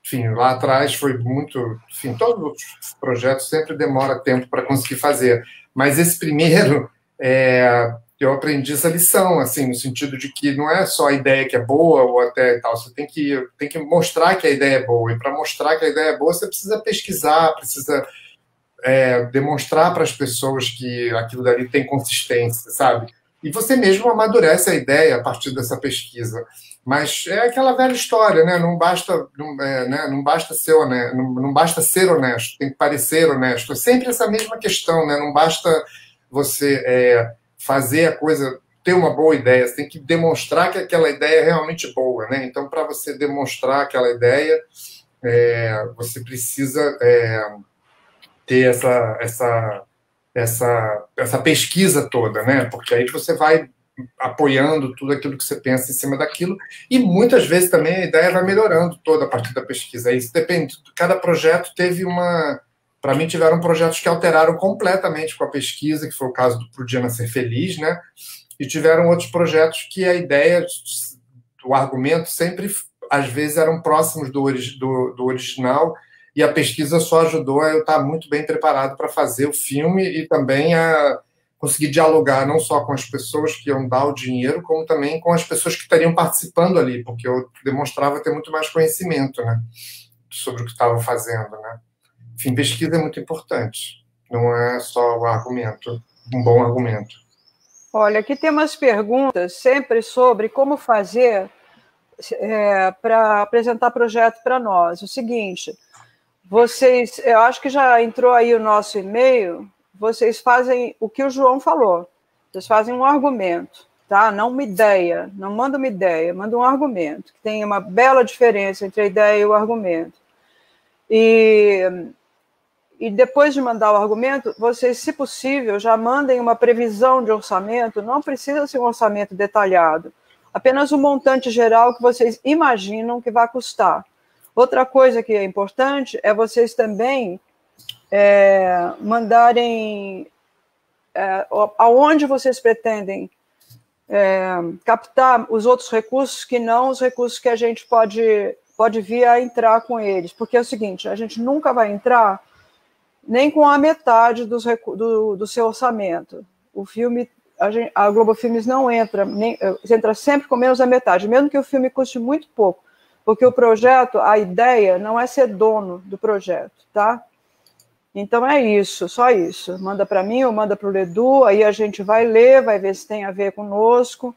enfim, lá atrás foi muito... Enfim, todos os projetos sempre demora tempo para conseguir fazer, mas esse primeiro, eu aprendi essa lição, assim, no sentido de que não é só a ideia que é boa ou até tal, você tem que mostrar que a ideia é boa, e para mostrar que a ideia é boa, você precisa pesquisar, precisa demonstrar para as pessoas que aquilo dali tem consistência, sabe? E você mesmo amadurece a ideia a partir dessa pesquisa. Mas é aquela velha história, né? Não basta ser honesto, não basta ser honesto, tem que parecer honesto. É sempre essa mesma questão, né? Não basta você fazer a coisa, ter uma boa ideia, você tem que demonstrar que aquela ideia é realmente boa, né? Então, para você demonstrar aquela ideia, você precisa ter essa pesquisa toda, né? Porque aí você vai apoiando tudo aquilo que você pensa em cima daquilo, e muitas vezes também a ideia vai melhorando toda a partir da pesquisa. Isso depende, cada projeto teve para mim, tiveram projetos que alteraram completamente com a pesquisa, que foi o caso do Pro Dia Nascer Feliz, né? E tiveram outros projetos que a ideia, o argumento sempre, às vezes, eram próximos do original, e a pesquisa só ajudou a eu estar muito bem preparado para fazer o filme e também a conseguir dialogar não só com as pessoas que iam dar o dinheiro, como também com as pessoas que estariam participando ali, porque eu demonstrava ter muito mais conhecimento, né, sobre o que estava fazendo, né. Enfim, pesquisa é muito importante, não é só o argumento, um bom argumento. Olha, aqui tem umas perguntas sempre sobre como fazer para apresentar projeto para nós. O seguinte... eu acho que já entrou aí o nosso e-mail, vocês fazem o que o João falou, vocês fazem um argumento, tá? Não uma ideia, não manda uma ideia, manda um argumento, que tem uma bela diferença entre a ideia e o argumento. E depois de mandar o argumento, vocês, se possível, já mandem uma previsão de orçamento, não precisa ser um orçamento detalhado, apenas um montante geral que vocês imaginam que vai custar. Outra coisa que é importante é vocês também mandarem aonde vocês pretendem captar os outros recursos, que não os recursos que a gente pode vir a entrar com eles. Porque é o seguinte, a gente nunca vai entrar nem com a metade do seu orçamento. O filme, a Globo Filmes não entra, entra sempre com menos da metade, mesmo que o filme custe muito pouco. Porque o projeto, a ideia não é ser dono do projeto, tá? Então é isso, só isso. Manda para mim ou manda para o Ledu, aí a gente vai ler, vai ver se tem a ver conosco,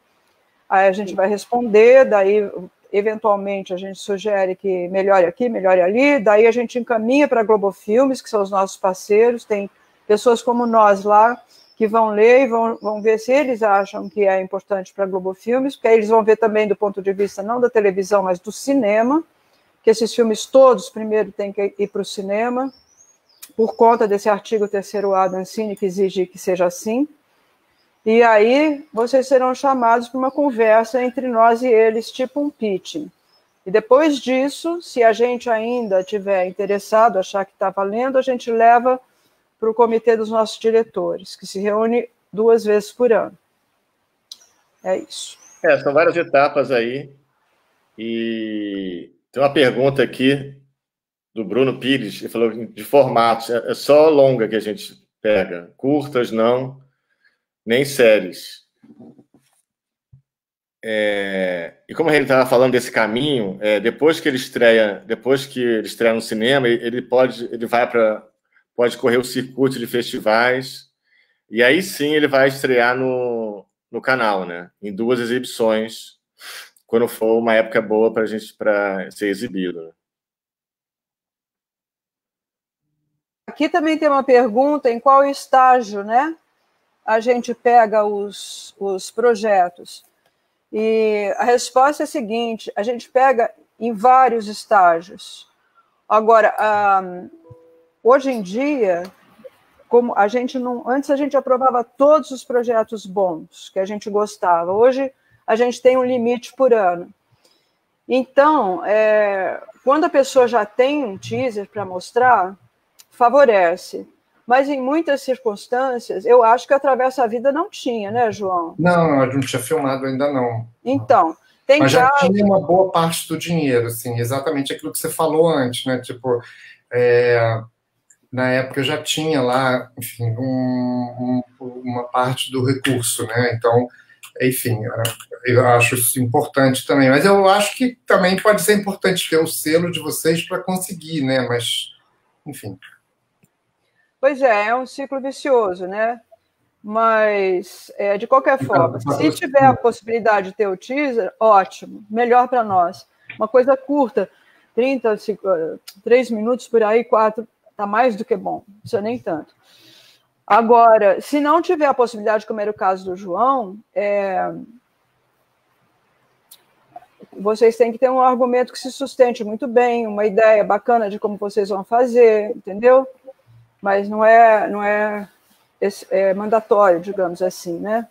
aí a gente vai responder, daí eventualmente a gente sugere que melhore aqui, melhore ali, daí a gente encaminha para a Globo Filmes, que são os nossos parceiros, tem pessoas como nós lá que vão ler e vão ver se eles acham que é importante para a Globo Filmes, porque aí eles vão ver também do ponto de vista não da televisão, mas do cinema, que esses filmes todos primeiro têm que ir para o cinema, por conta desse artigo 3º da Ancine, que exige que seja assim. E aí vocês serão chamados para uma conversa entre nós e eles, tipo um pitching. E depois disso, se a gente ainda estiver interessado, achar que está valendo, a gente leva para o comitê dos nossos diretores, que se reúne 2 vezes por ano. É isso. São várias etapas aí. E tem uma pergunta aqui do Bruno Pires, ele falou de formatos. É só longa que a gente pega. Curtas, não, nem séries. E como ele estava falando desse caminho, depois que ele estreia no cinema, ele pode correr o circuito de festivais, e aí sim ele vai estrear no canal, né? Em 2 exibições, quando for uma época boa para ser exibido. Né? Aqui também tem uma pergunta, em qual estágio, né, a gente pega os projetos? E a resposta é a seguinte: a gente pega em vários estágios. Agora, hoje em dia, como a gente não, antes a gente aprovava todos os projetos bons que a gente gostava. Hoje a gente tem um limite por ano. Então, quando a pessoa já tem um teaser para mostrar, favorece. Mas em muitas circunstâncias, eu acho que Atravessa a Vida não tinha, né, João? Não, a gente não tinha filmado ainda não. Então, tem mas já tinha uma boa parte do dinheiro, assim, exatamente aquilo que você falou antes, né? Tipo, na época já tinha lá, enfim, uma parte do recurso, né? Então, enfim, eu acho isso importante também. Mas eu acho que também pode ser importante ter o selo de vocês para conseguir, né? Mas, enfim. Pois é um ciclo vicioso, né? Mas, de qualquer forma, se tiver a possibilidade de ter o teaser, ótimo, melhor para nós. Uma coisa curta, 3 minutos por aí, 4, está mais do que bom, não precisa nem tanto. Agora, se não tiver a possibilidade, como era o caso do João, vocês têm que ter um argumento que se sustente muito bem, uma ideia bacana de como vocês vão fazer, entendeu? Mas não é mandatório, digamos assim, né?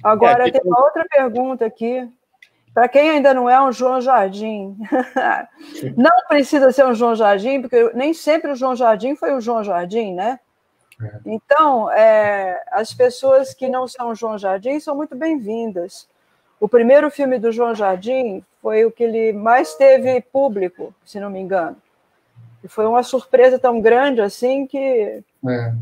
Agora, tem uma outra pergunta aqui. Para quem ainda não é um João Jardim, não precisa ser um João Jardim, porque nem sempre o João Jardim foi o João Jardim, né? Então, as pessoas que não são João Jardim são muito bem-vindas. O primeiro filme do João Jardim foi o que ele mais teve público, se não me engano. E foi uma surpresa tão grande assim que... Né,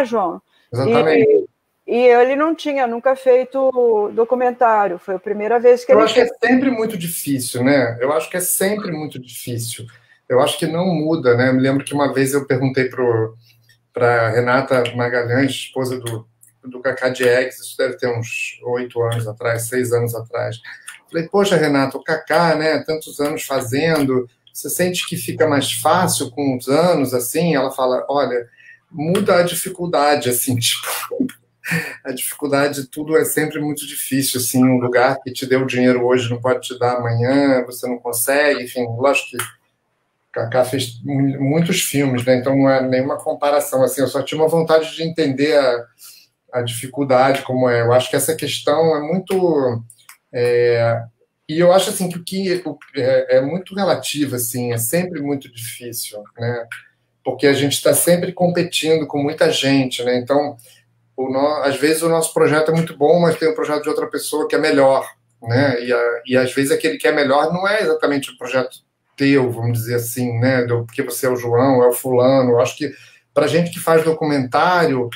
João? Exatamente. E ele não tinha nunca feito documentário. Foi a primeira vez que ele... Eu acho que é sempre muito difícil, né? Eu acho que é sempre muito difícil. Eu acho que não muda, né? Eu me lembro que uma vez eu perguntei para Renata Magalhães, esposa do Cacá Diegues, isso deve ter uns 8 anos atrás, 6 anos atrás. Falei, poxa, Renata, o Cacá, né? Tantos anos fazendo... Você sente que fica mais fácil com os anos, assim? Ela fala, olha, muda a dificuldade, assim, tipo... A dificuldade de tudo é sempre muito difícil, assim, um lugar que te deu dinheiro hoje não pode te dar amanhã, você não consegue, enfim, lógico que o Cacá fez muitos filmes, né? Então não é nenhuma comparação, assim, eu só tinha uma vontade de entender a dificuldade como é. Eu acho que essa questão é muito... E eu acho assim que o que é muito relativo, assim, é sempre muito difícil, né? Porque a gente está sempre competindo com muita gente, né? Então, às vezes o nosso projeto é muito bom, mas tem um projeto de outra pessoa que é melhor, né? E às vezes aquele que é melhor não é exatamente o projeto teu, vamos dizer assim, né? Porque você é o João, é o fulano. Eu acho que para gente que faz documentário,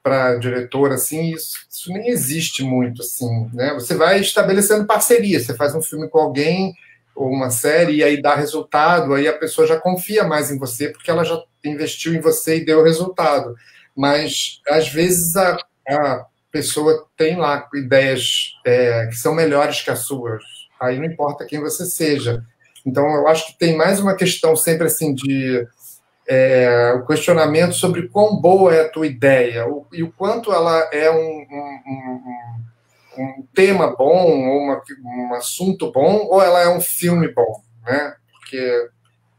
para diretor, assim, isso nem existe muito, assim, né? Você vai estabelecendo parceria, você faz um filme com alguém, ou uma série, e aí dá resultado, aí a pessoa já confia mais em você, porque ela já investiu em você e deu resultado. Mas, às vezes, a pessoa tem lá ideias que são melhores que as suas, aí não importa quem você seja. Então, eu acho que tem mais uma questão sempre, assim, de o questionamento sobre quão boa é a tua ideia e o quanto ela é um tema bom, ou um assunto bom, ou ela é um filme bom, né? Porque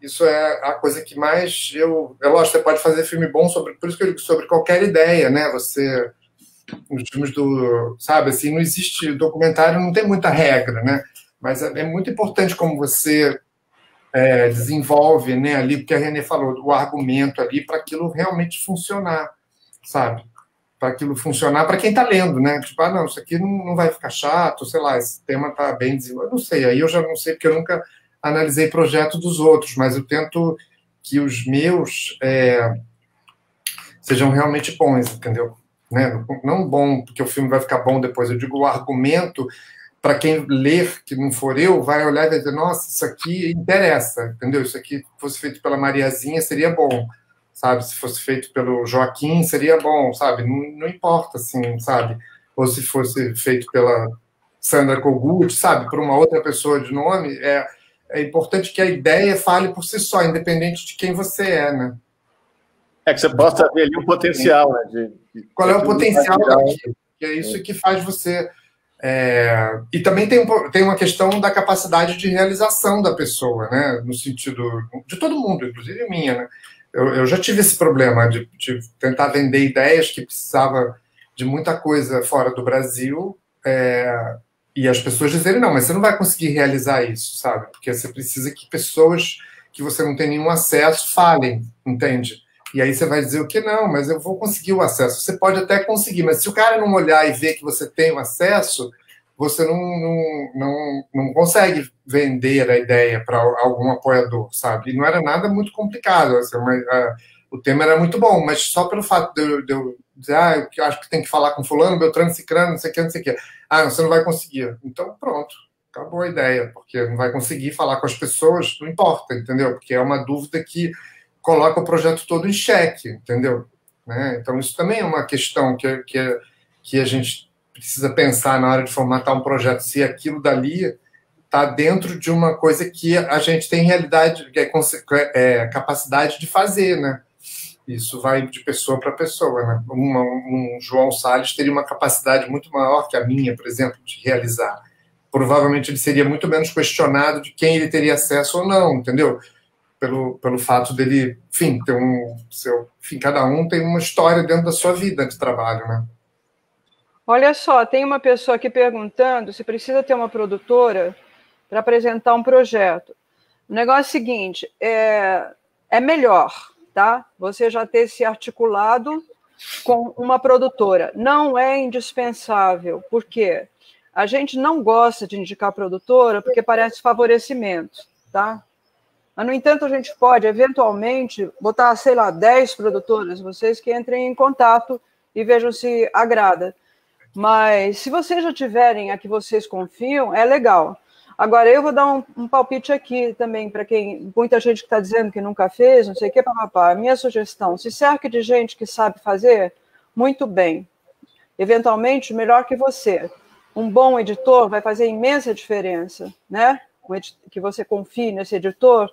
isso é a coisa que mais lógico, você pode fazer filme bom por isso que eu digo, sobre qualquer ideia, né? Os filmes sabe, assim, não existe documentário, não tem muita regra, né? Mas é muito importante como você desenvolve, né, ali, porque a Renê falou, o argumento ali para aquilo realmente funcionar, sabe? Para aquilo funcionar para quem está lendo, né? Tipo, não, isso aqui não vai ficar chato, sei lá, esse tema está bem desenvolvido. Eu não sei, aí eu já não sei, porque eu nunca analisei projeto dos outros, mas eu tento que os meus sejam realmente bons, entendeu? Né? Não bom porque o filme vai ficar bom depois, eu digo o argumento, para quem ler, que não for eu, vai olhar e vai dizer, nossa, isso aqui interessa, entendeu? Isso aqui fosse feito pela Mariazinha, seria bom, sabe? Se fosse feito pelo Joaquim, seria bom, sabe? Não importa, assim, sabe? Ou se fosse feito pela Sandra Kogut, sabe? Por uma outra pessoa de nome, é importante que a ideia fale por si só, independente de quem você é, né? Que você possa ver ali um potencial, né? Qual é o potencial daquilo? Que é isso que faz você... e também tem uma questão da capacidade de realização da pessoa, né? No sentido de todo mundo, inclusive minha, né? Eu já tive esse problema de tentar vender ideias que precisava de muita coisa fora do Brasil, e as pessoas dizerem, não, mas você não vai conseguir realizar isso, sabe? Porque você precisa que pessoas que você não tem nenhum acesso falem, entende? E aí você vai dizer o que? Não, mas eu vou conseguir o acesso. Você pode até conseguir, mas se o cara não olhar e ver que você tem o acesso, você não consegue vender a ideia para algum apoiador, sabe? E não era nada muito complicado. Assim, o tema era muito bom, mas só pelo fato de eu dizer, eu acho que tem que falar com fulano, Beltrano, Cicrano, não sei o que, não sei o que. Não, você não vai conseguir. Então, pronto. Acabou a ideia, porque não vai conseguir falar com as pessoas, não importa, entendeu? Porque é uma dúvida que coloca o projeto todo em xeque, entendeu? Né? Então, isso também é uma questão que a gente precisa pensar na hora de formatar um projeto, se aquilo dali está dentro de uma coisa que a gente tem realidade, capacidade de fazer, né? Isso vai de pessoa para pessoa, né? Um João Salles teria uma capacidade muito maior que a minha, por exemplo, de realizar. Provavelmente ele seria muito menos questionado de quem ele teria acesso ou não, entendeu? Pelo fato dele, enfim, cada um tem uma história dentro da sua vida de trabalho, né? Olha só, tem uma pessoa aqui perguntando se precisa ter uma produtora para apresentar um projeto. O negócio é o seguinte, é melhor, tá? Você já ter se articulado com uma produtora. Não é indispensável, porque a gente não gosta de indicar produtora porque parece favorecimento, tá? Mas, no entanto, a gente pode, eventualmente, botar, sei lá, 10 produtoras, vocês que entrem em contato e vejam se agrada. Mas, se vocês já tiverem a que vocês confiam, é legal. Agora, eu vou dar um palpite aqui também, para muita gente que está dizendo que nunca fez, não sei o que, papapá. Minha sugestão, se cerque de gente que sabe fazer, muito bem. Eventualmente, melhor que você. Um bom editor vai fazer imensa diferença, né? Que você confie nesse editor,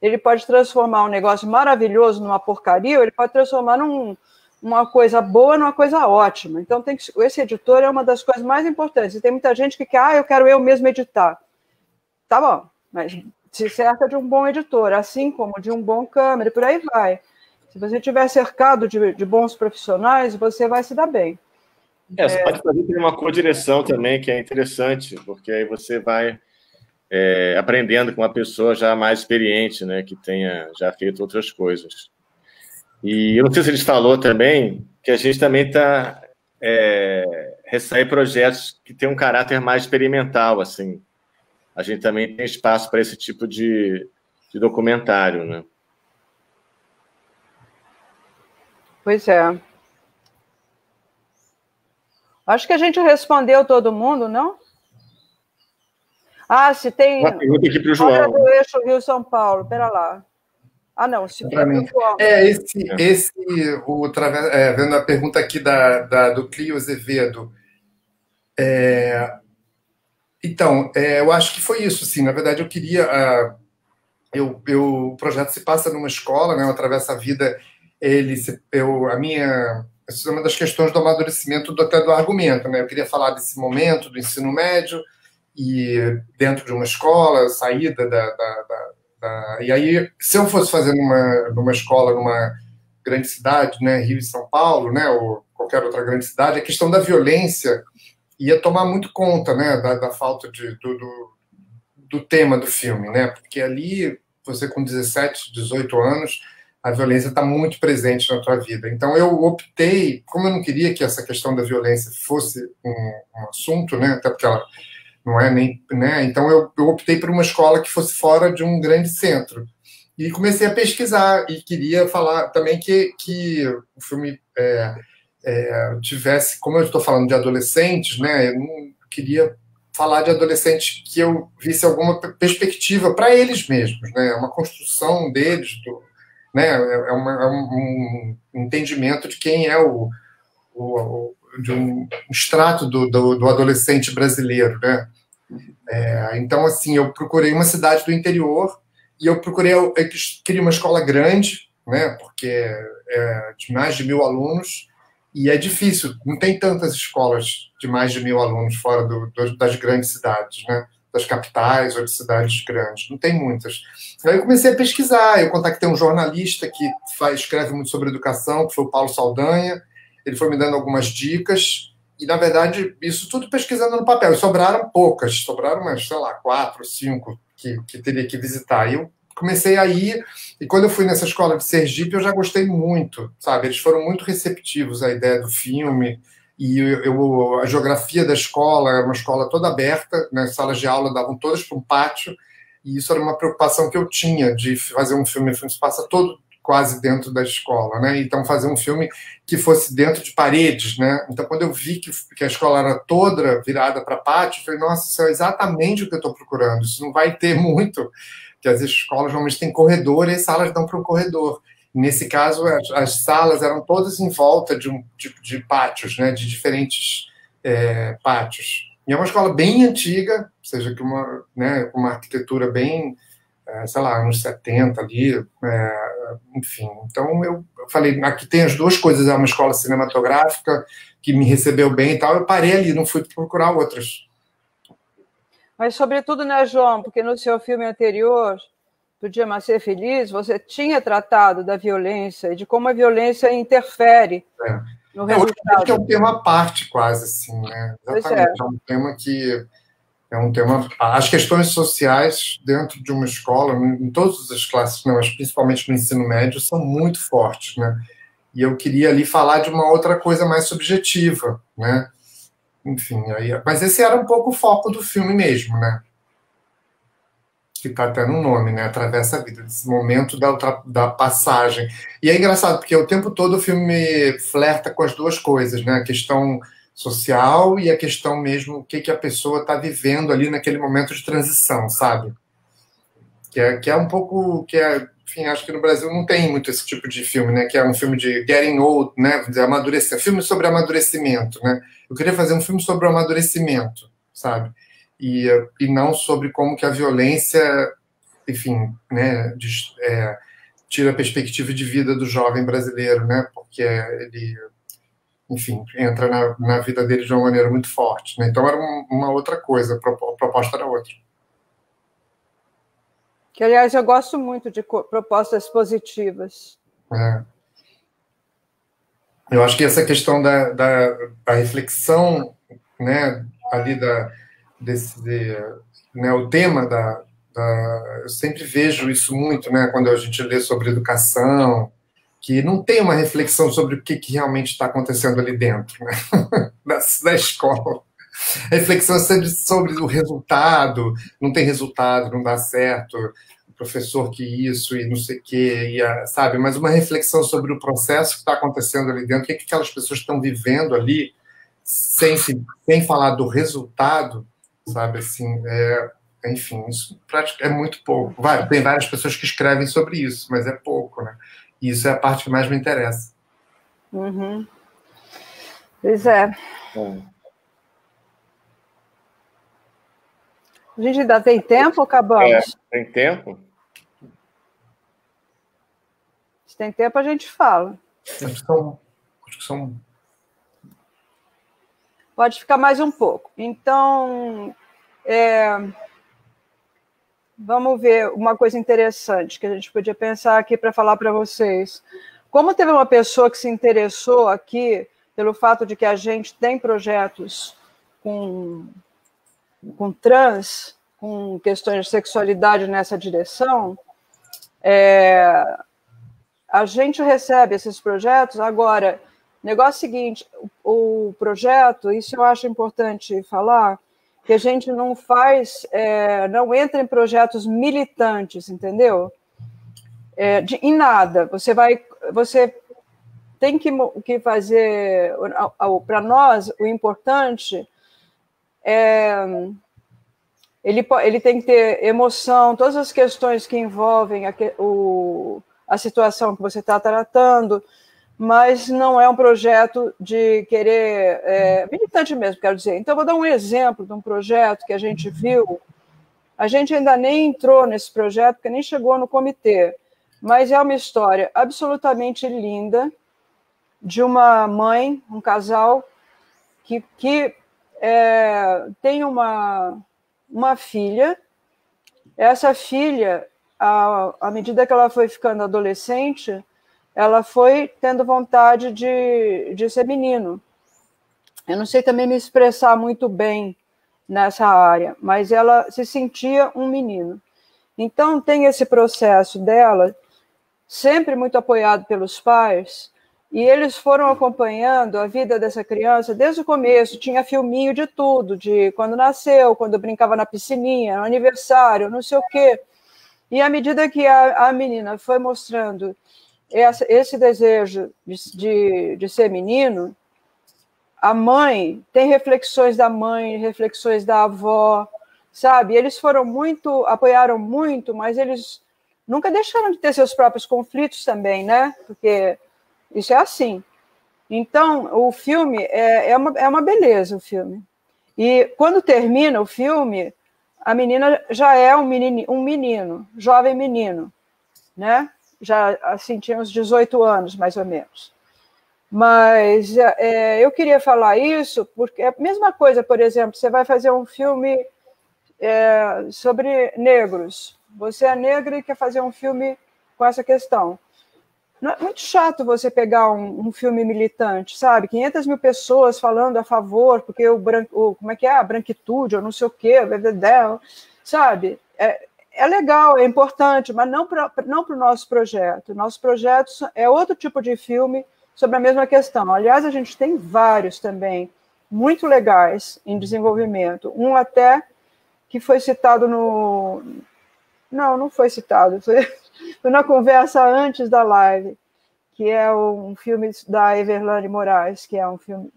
ele pode transformar um negócio maravilhoso numa porcaria, ou ele pode transformar uma coisa boa numa coisa ótima. Então, esse editor é uma das coisas mais importantes. E tem muita gente que quer, eu quero eu mesmo editar. Tá bom, mas se cerca de um bom editor, assim como de um bom câmera, e por aí vai. Se você estiver cercado de bons profissionais, você vai se dar bem. Você pode fazer uma co-direção também, que é interessante, porque aí você vai aprendendo com uma pessoa já mais experiente, né, que tenha já feito outras coisas. E eu não sei se eles falou também que a gente também está recebe projetos que têm um caráter mais experimental, assim. A gente também tem espaço para esse tipo de documentário, né? Pois é. Acho que a gente respondeu todo mundo, não? Se tem... Uma pergunta aqui para o João. Hora do eixo Rio-São Paulo, pera lá. Não, se para mim. Vendo a pergunta aqui do Cleo Azevedo. Então, eu acho que foi isso, sim. Na verdade, eu queria o projeto se passa numa escola, né? Eu atravesso a vida. Isso é uma das questões do amadurecimento até do argumento, né? Eu queria falar desse momento do ensino médio e dentro de uma escola, saída e aí, se eu fosse fazer numa escola, numa grande cidade, né, Rio e São Paulo, né, ou qualquer outra grande cidade, a questão da violência ia tomar muito conta, né, da falta do tema do filme, né, porque ali, você com 17, 18 anos, a violência está muito presente na tua vida. Então, eu optei, como eu não queria que essa questão da violência fosse um assunto, né, até porque ela não é nem, né? Então eu optei por uma escola que fosse fora de um grande centro e comecei a pesquisar e queria falar também que o filme tivesse, como eu estou falando de adolescentes, né? Eu não queria falar de adolescentes que eu visse alguma perspectiva para eles mesmos, né? É uma construção deles, né? É um entendimento de quem é de um extrato do adolescente brasileiro, né? Então, assim, eu procurei uma cidade do interior e eu queria uma escola grande, né? Porque é de mais de 1.000 alunos e é difícil, não tem tantas escolas de mais de 1.000 alunos fora das grandes cidades, né? Das capitais ou de cidades grandes, não tem muitas. Aí eu comecei a pesquisar, eu contactei um jornalista que escreve muito sobre educação, que foi o Paulo Saldanha. Ele foi me dando algumas dicas e, na verdade, isso tudo pesquisando no papel. E sobraram poucas, sobraram umas, sei lá, 4, 5 que teria que visitar. E eu comecei a ir, e quando eu fui nessa escola de Sergipe, eu já gostei muito, sabe? Eles foram muito receptivos à ideia do filme, e a geografia da escola era uma escola toda aberta, né? As salas de aula davam todas para um pátio, e isso era uma preocupação que eu tinha de fazer um filme se passa todo quase dentro da escola, né? Então fazer um filme que fosse dentro de paredes, né? Então quando eu vi que a escola era toda virada para pátio, eu falei, nossa, isso é exatamente o que eu estou procurando. Isso não vai ter muito, porque as escolas normalmente têm corredor e as salas dão para um corredor. Nesse caso, as salas eram todas em volta de pátios, né? De diferentes pátios. E é uma escola bem antiga, ou seja, que uma arquitetura bem, sei lá, uns 70 ali, enfim. Então, eu falei, aqui tem as duas coisas, é uma escola cinematográfica que me recebeu bem e tal, eu parei ali, não fui procurar outras. Mas, sobretudo, né, João, porque no seu filme anterior, Podia Mais Ser Feliz, você tinha tratado da violência e de como a violência interfere no resultado. Que é um tema à parte, quase, assim, né? Exatamente, é um tema que... As questões sociais dentro de uma escola, em todas as classes, mas principalmente no ensino médio, são muito fortes, né? E eu queria ali falar de uma outra coisa mais subjetiva, né? Enfim, mas esse era um pouco o foco do filme mesmo, né? Que está até no nome, né? Atravessa a vida, esse momento da passagem. E é engraçado, porque o tempo todo o filme flerta com as duas coisas, né? A questão social e a questão mesmo, o que a pessoa está vivendo ali naquele momento de transição, sabe? Que é um pouco... enfim, acho que no Brasil não tem muito esse tipo de filme, né? Que é um filme de getting old, né? De amadurecer. Filme sobre amadurecimento, né? Eu queria fazer um filme sobre o amadurecimento, sabe? E não sobre como que a violência, enfim, né? Tira a perspectiva de vida do jovem brasileiro, né? Porque ele... enfim, entra na vida dele de uma maneira muito forte, né? Então era uma outra coisa, a proposta era outra. Que, aliás, eu gosto muito de propostas positivas. Eu acho que essa questão da reflexão, né, ali né, o tema eu sempre vejo isso muito, né, quando a gente lê sobre educação, que não tem uma reflexão sobre o que realmente está acontecendo ali dentro, né? da escola. A reflexão é sempre sobre o resultado, não tem resultado, não dá certo, o professor que isso e não sei o quê, sabe? Mas uma reflexão sobre o processo que está acontecendo ali dentro, o que aquelas pessoas estão vivendo ali, sem falar do resultado, sabe? Assim, enfim, isso é muito pouco. Tem várias pessoas que escrevem sobre isso, mas é pouco, né? E isso é a parte que mais me interessa. Uhum. Pois é. A gente ainda tem tempo ou acabamos? Tem tempo? tem tempo, a gente fala. Acho que são... Pode ficar mais um pouco. Então, vamos ver uma coisa interessante que a gente podia pensar aqui para falar para vocês. Como teve uma pessoa que se interessou aqui pelo fato de que a gente tem projetos com trans, com questões de sexualidade nessa direção, a gente recebe esses projetos. Agora, o negócio é o seguinte, o projeto, isso eu acho importante falar, que a gente não faz, não entra em projetos militantes, entendeu? Em nada. Você tem que fazer, para nós, o importante ele tem que ter emoção, todas as questões que envolvem a situação que você está tratando, mas não é um projeto de querer... militante mesmo, quero dizer. Então, eu vou dar um exemplo de um projeto que a gente viu. A gente ainda nem entrou nesse projeto, porque nem chegou no comitê, mas é uma história absolutamente linda de uma mãe, um casal, que tem uma filha. Essa filha, à medida que ela foi ficando adolescente, ela foi tendo vontade de ser menino. Eu não sei também me expressar muito bem nessa área, mas ela se sentia um menino. Então, tem esse processo dela, sempre muito apoiado pelos pais, e eles foram acompanhando a vida dessa criança desde o começo. Tinha filminho de tudo, de quando nasceu, quando brincava na piscininha, no aniversário, não sei o quê. E à medida que a menina foi mostrando esse desejo de ser menino, a mãe tem reflexões da mãe, reflexões da avó, sabe? Eles apoiaram muito, mas eles nunca deixaram de ter seus próprios conflitos também, né? Porque isso é assim. Então, o filme é uma beleza, o filme. E quando termina o filme, a menina já é um menino, jovem menino, né? Já assim, tinha uns 18 anos, mais ou menos. Mas eu queria falar isso porque é a mesma coisa, por exemplo, você vai fazer um filme sobre negros. Você é negra e quer fazer um filme com essa questão. Não é muito chato você pegar um filme militante, sabe? 500 mil pessoas falando a favor, porque como é que é? A branquitude, ou não sei o quê, sabe? É legal, é importante, mas não para o nosso projeto. Nosso projeto é outro tipo de filme sobre a mesma questão. Aliás, a gente tem vários também, muito legais em desenvolvimento. Um até que foi citado no... Não foi citado, foi na conversa antes da live, que é um filme da Everlane Moraes, que é um filme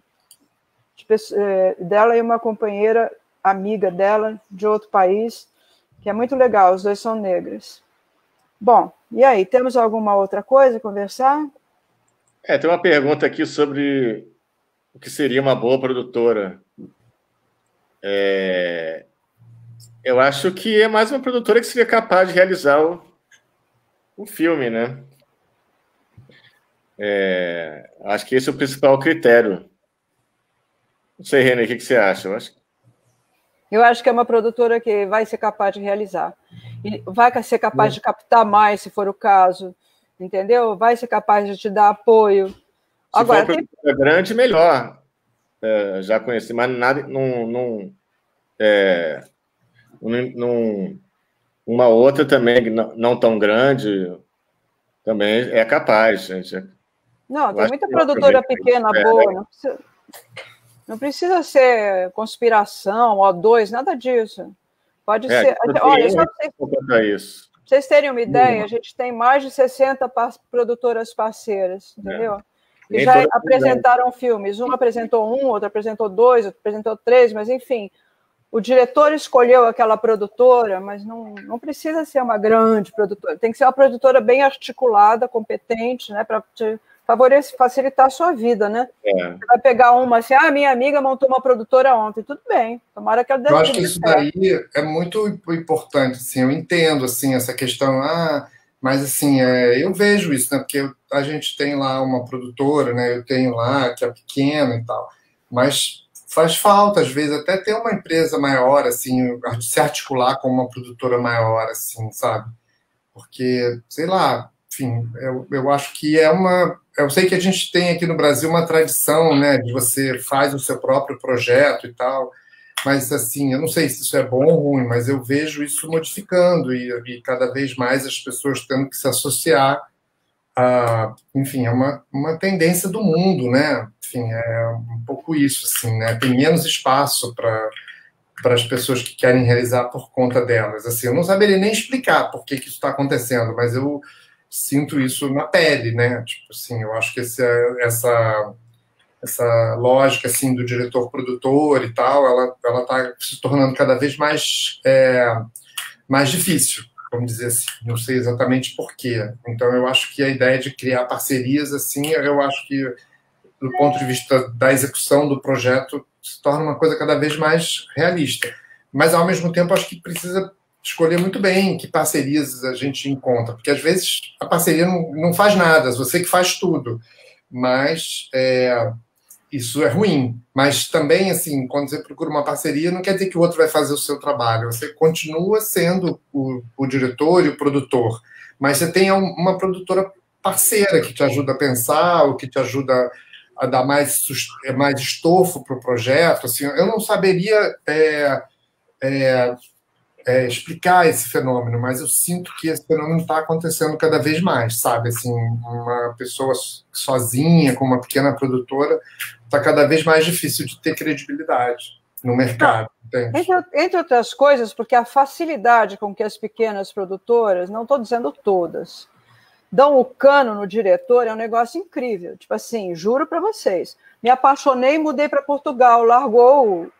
dela e uma companheira, amiga dela, de outro país, que é muito legal, os dois são negros. Bom, e aí, temos alguma outra coisa a conversar? Tem uma pergunta aqui sobre o que seria uma boa produtora. Eu acho que é mais uma produtora que seria capaz de realizar o filme, né? Acho que esse é o principal critério. Não sei, Renê, o que você acha? Eu acho que é uma produtora que vai ser capaz de realizar. E vai ser capaz de captar mais, se for o caso. Entendeu? Vai ser capaz de te dar apoio. Se agora, for uma produtora grande, melhor. Já conheci, mas nada... uma outra também, não tão grande, também é capaz, gente. Não, tem muita produtora pequena, boa. Não precisa ser conspiração, O2, nada disso. Pode ser... Olha, só para vocês terem uma ideia, a gente tem mais de 60 produtoras parceiras, entendeu? E já apresentaram filmes. Uma apresentou outra apresentou 2, outra apresentou 3, mas, enfim... O diretor escolheu aquela produtora, mas não precisa ser uma grande produtora. Tem que ser uma produtora bem articulada, competente, né, para te facilitar a sua vida, né? Você vai pegar uma assim, minha amiga montou uma produtora ontem, tudo bem. Tomara que ela dê. Eu acho que isso daí é muito importante, assim. Eu entendo assim essa questão. Mas, assim, eu vejo isso, né? Porque a gente tem lá uma produtora, né? Eu tenho lá, que é pequena e tal. Mas faz falta, às vezes, até ter uma empresa maior, assim, se articular com uma produtora maior, assim, sabe? Porque, sei lá, enfim, eu acho que eu sei que a gente tem aqui no Brasil uma tradição, né? De você faz o seu próprio projeto e tal. Mas, assim, eu não sei se isso é bom ou ruim, mas eu vejo isso modificando e cada vez mais as pessoas tendo que se associar a... Enfim, é uma tendência do mundo, né? Enfim, é um pouco isso, assim, né? Tem menos espaço para as pessoas que querem realizar por conta delas. Assim, eu não saberia nem explicar por que isso está acontecendo, mas eu sinto isso na pele, né? Tipo assim, eu acho que essa lógica assim do diretor-produtor e tal, ela está se tornando cada vez mais difícil, vamos dizer assim. Não sei exatamente por quê. Então, eu acho que a ideia de criar parcerias, assim, eu acho que, do ponto de vista da execução do projeto, se torna uma coisa cada vez mais realista. Mas, ao mesmo tempo, acho que precisa escolher muito bem que parcerias a gente encontra, porque, às vezes, a parceria não faz nada, você que faz tudo. Mas... isso é ruim, mas também, assim, quando você procura uma parceria, não quer dizer que o outro vai fazer o seu trabalho. Você continua sendo o diretor e o produtor, mas você tem uma produtora parceira que te ajuda a pensar, ou que te ajuda a dar mais estofo para o projeto. Assim, eu não saberia explicar esse fenômeno, mas eu sinto que esse fenômeno está acontecendo cada vez mais, sabe? Assim, uma pessoa sozinha, com uma pequena produtora, está cada vez mais difícil de ter credibilidade no mercado. Entre outras coisas, porque a facilidade com que as pequenas produtoras, não estou dizendo todas, dão o cano no diretor é um negócio incrível. Tipo assim, juro para vocês, me apaixonei e mudei para Portugal, largou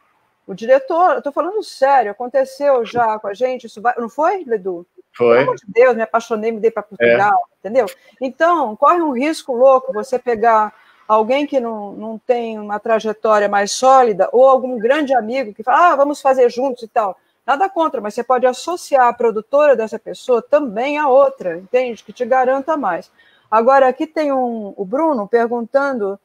o diretor, eu estou falando sério, aconteceu já com a gente, isso não foi, Ledu? Foi. Pelo amor de Deus, me apaixonei, mudei para Portugal, entendeu? Então, corre um risco louco você pegar alguém que não tem uma trajetória mais sólida, ou algum grande amigo que fala, vamos fazer juntos e tal. Nada contra, mas você pode associar a produtora dessa pessoa também a outra, entende? Que te garanta mais. Agora, aqui tem o Bruno perguntando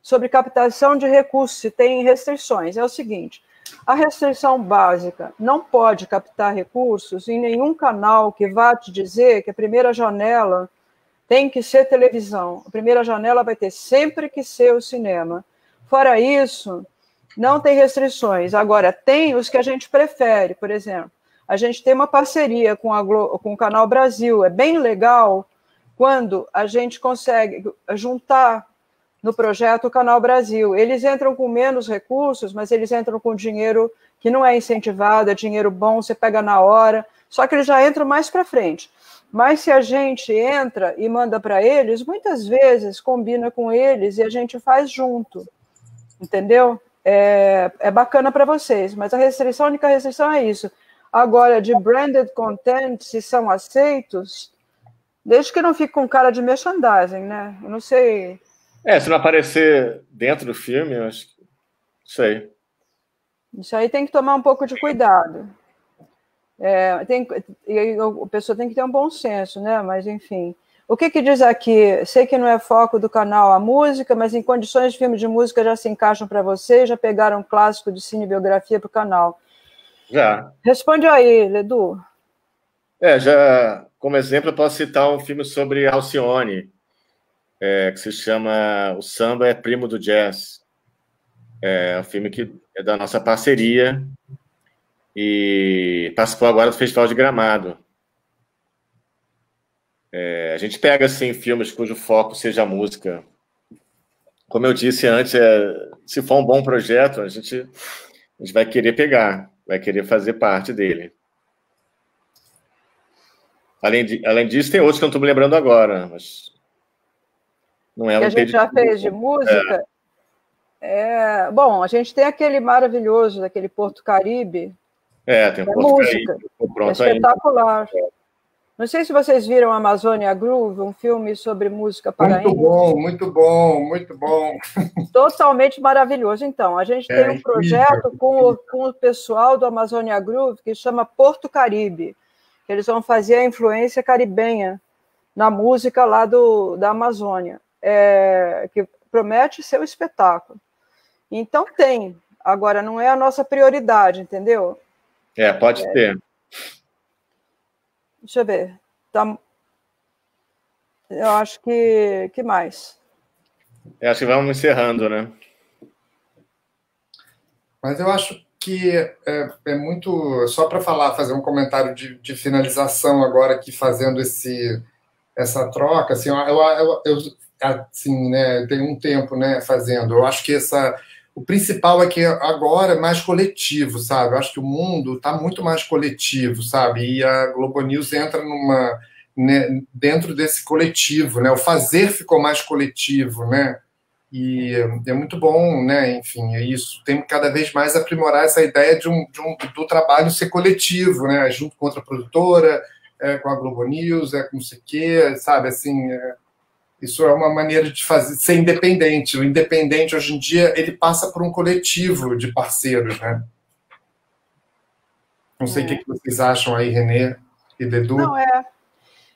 sobre captação de recursos, se tem restrições. É o seguinte, a restrição básica não pode captar recursos em nenhum canal que vá te dizer que a primeira janela tem que ser televisão. A primeira janela vai ter sempre que ser o cinema. Fora isso, não tem restrições. Agora, tem os que a gente prefere, por exemplo. A gente tem uma parceria com o Canal Brasil. É bem legal quando a gente consegue juntar no projeto o Canal Brasil. Eles entram com menos recursos, mas eles entram com dinheiro que não é incentivado, é dinheiro bom, você pega na hora, só que eles já entram mais para frente. Mas se a gente entra e manda para eles, muitas vezes combina com eles e a gente faz junto, entendeu? É bacana para vocês, mas a única restrição é isso. Agora, de branded content, se são aceitos, desde que não fique com cara de merchandising, né? Eu não sei... se não aparecer dentro do filme, eu acho que... sei. Isso aí tem que tomar um pouco de cuidado. A pessoa tem que ter um bom senso, né? Mas, enfim. O que diz aqui? Sei que não é foco do canal a música, mas em condições de filme de música já se encaixam para você? Já pegaram um clássico de cinebiografia para o canal? Já. Responde aí, Ledu. Já, como exemplo, eu posso citar um filme sobre Alcione, que se chama O Samba é Primo do Jazz. É um filme que é da nossa parceria e participou agora do Festival de Gramado. A gente pega, assim, filmes cujo foco seja a música. Como eu disse antes, se for um bom projeto, a gente vai querer pegar, vai querer fazer parte dele. Além disso, tem outros que eu não estou me lembrando agora, mas... não é que a gente já fez de música. Bom, a gente tem aquele maravilhoso, daquele Porto Caribe. Tem um Porto música. Caribe. Espetacular. Não sei se vocês viram Amazônia Groove, um filme sobre música paraense. Muito bom, muito bom. Totalmente maravilhoso. Então, a gente tem um projeto com o pessoal do Amazônia Groove que chama Porto Caribe. Eles vão fazer a influência caribenha na música lá da Amazônia, que promete ser um espetáculo. Então tem, agora não é a nossa prioridade, entendeu? Pode ter. Deixa eu ver. Eu acho que mais? Eu acho que vamos encerrando, né? Mas eu acho que é muito... Só para fazer um comentário de finalização agora aqui, fazendo essa troca, assim, eu assim, né, tenho um tempo, né, fazendo. Eu acho que o principal é que agora é mais coletivo, sabe? Eu acho que o mundo está muito mais coletivo, sabe? E a Globo News entra né, dentro desse coletivo, né? O fazer ficou mais coletivo, né? E é muito bom, né? Enfim, é isso. Tem que cada vez mais aprimorar essa ideia do trabalho ser coletivo, né? Junto com outra produtora, com a Globo News, com não sei o quê, sabe? Assim, isso é uma maneira de ser independente. O independente, hoje em dia, ele passa por um coletivo de parceiros, né? Não sei o que vocês acham aí, Renê e Dedu. Não,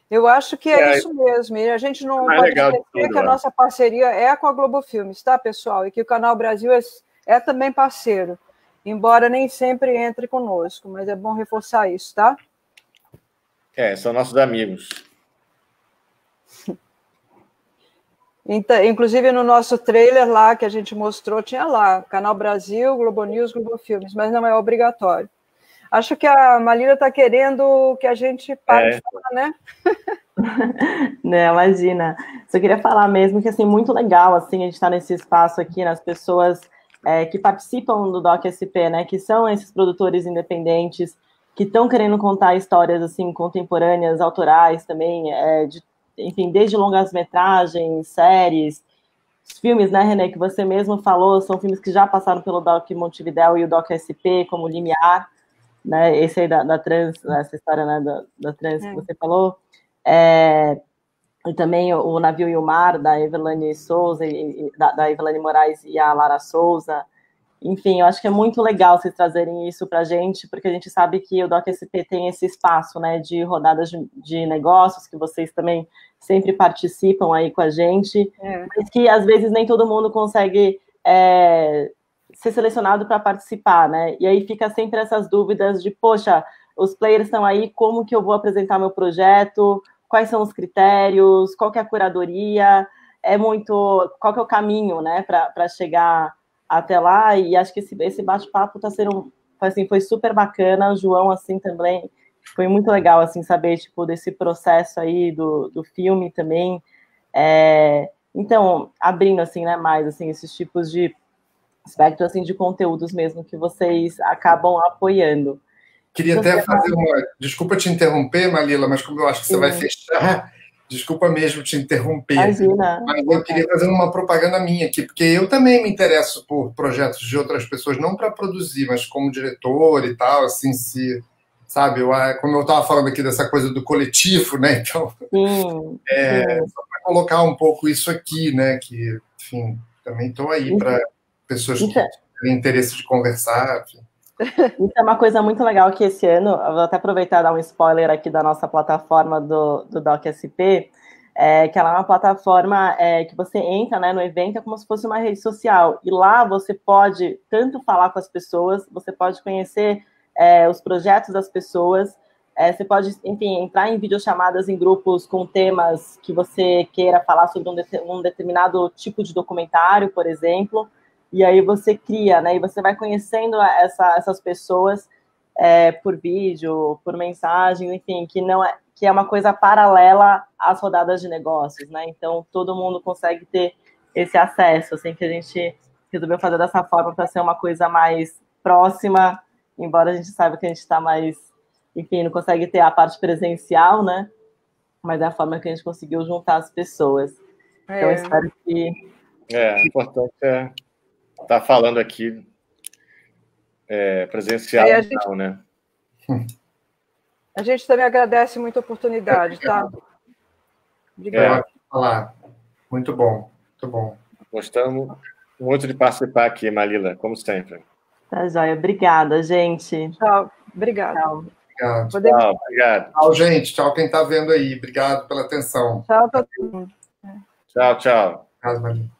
eu acho que é isso mesmo. E a gente não pode esquecer que a nossa parceria é com a Globo Filmes, tá, pessoal? E que o Canal Brasil é também parceiro, embora nem sempre entre conosco, mas é bom reforçar isso, tá? São nossos amigos. Então, inclusive, no nosso trailer lá que a gente mostrou, tinha lá, Canal Brasil, Globo News, Globo Filmes, mas não é obrigatório. Acho que a Malila está querendo que a gente pare de falar, né? Não, imagina. Só queria falar mesmo que, assim, muito legal, assim, a gente está nesse espaço aqui, nas pessoas que participam do DocSP, né, que são esses produtores independentes, que estão querendo contar histórias, assim, contemporâneas, autorais também, enfim, desde longas-metragens, séries, os filmes, né, Renê, que você mesmo falou, são filmes que já passaram pelo Doc Montevidéu e o DocSP, como Limiar, né, esse aí da trans, essa história, né, da trans que você falou, e também o Navio e o Mar, da Evelane Souza, da Evelane Moraes e a Lara Souza. Enfim, eu acho que é muito legal vocês trazerem isso para a gente, porque a gente sabe que o DocSP tem esse espaço, né, de rodadas de negócios, que vocês também sempre participam aí com a gente, mas que às vezes nem todo mundo consegue ser selecionado para participar, né? E aí fica sempre essas dúvidas de, poxa, os players estão aí, como que eu vou apresentar meu projeto? Quais são os critérios? Qual que é a curadoria? Qual que é o caminho, né, para chegar até lá? E acho que esse bate-papo foi super bacana. O João, assim, também foi muito legal, assim, saber, tipo, desse processo aí do filme também. Então, abrindo, assim, né, mais, assim, esses tipos de aspecto, assim, de conteúdos mesmo que vocês acabam apoiando. Queria até fazer uma... Desculpa te interromper, Malila, mas como eu acho que você vai fechar, desculpa mesmo te interromper. Imagina. Mas eu queria fazer uma propaganda minha aqui, porque eu também me interesso por projetos de outras pessoas, não para produzir, mas como diretor e tal, assim, sabe, como eu estava falando aqui dessa coisa do coletivo, né, então, só para colocar um pouco isso aqui, né, que, enfim, também estou aí para pessoas que têm interesse de conversar, enfim. Isso é uma coisa muito legal que esse ano, eu vou até aproveitar e dar um spoiler aqui da nossa plataforma do DocSP, que ela é uma plataforma que você entra, né, no evento, é como se fosse uma rede social, e lá você pode tanto falar com as pessoas, você pode conhecer os projetos das pessoas, você pode, enfim, entrar em videochamadas em grupos com temas que você queira falar sobre um determinado tipo de documentário, por exemplo, e aí você cria, né, e você vai conhecendo essas pessoas por vídeo, por mensagem, enfim, que é uma coisa paralela às rodadas de negócios, né, então todo mundo consegue ter esse acesso, assim, que a gente resolveu fazer dessa forma para ser uma coisa mais próxima, embora a gente saiba que a gente está mais, enfim, não consegue ter a parte presencial, né, mas é a forma que a gente conseguiu juntar as pessoas. Então, eu espero que... O importante tá falando aqui presencial, não, né? A gente também agradece muito a oportunidade, tá? Obrigada. Muito bom, muito bom. Gostamos muito de participar aqui, Malila, como sempre. Tá, joia. Obrigada, gente. Tchau. Obrigada. Tchau. Obrigado. Tchau, obrigado. Tchau, gente. Tchau, quem está vendo aí. Obrigado pela atenção. Tchau, todo mundo. Tchau, tchau. Obrigado, Maria.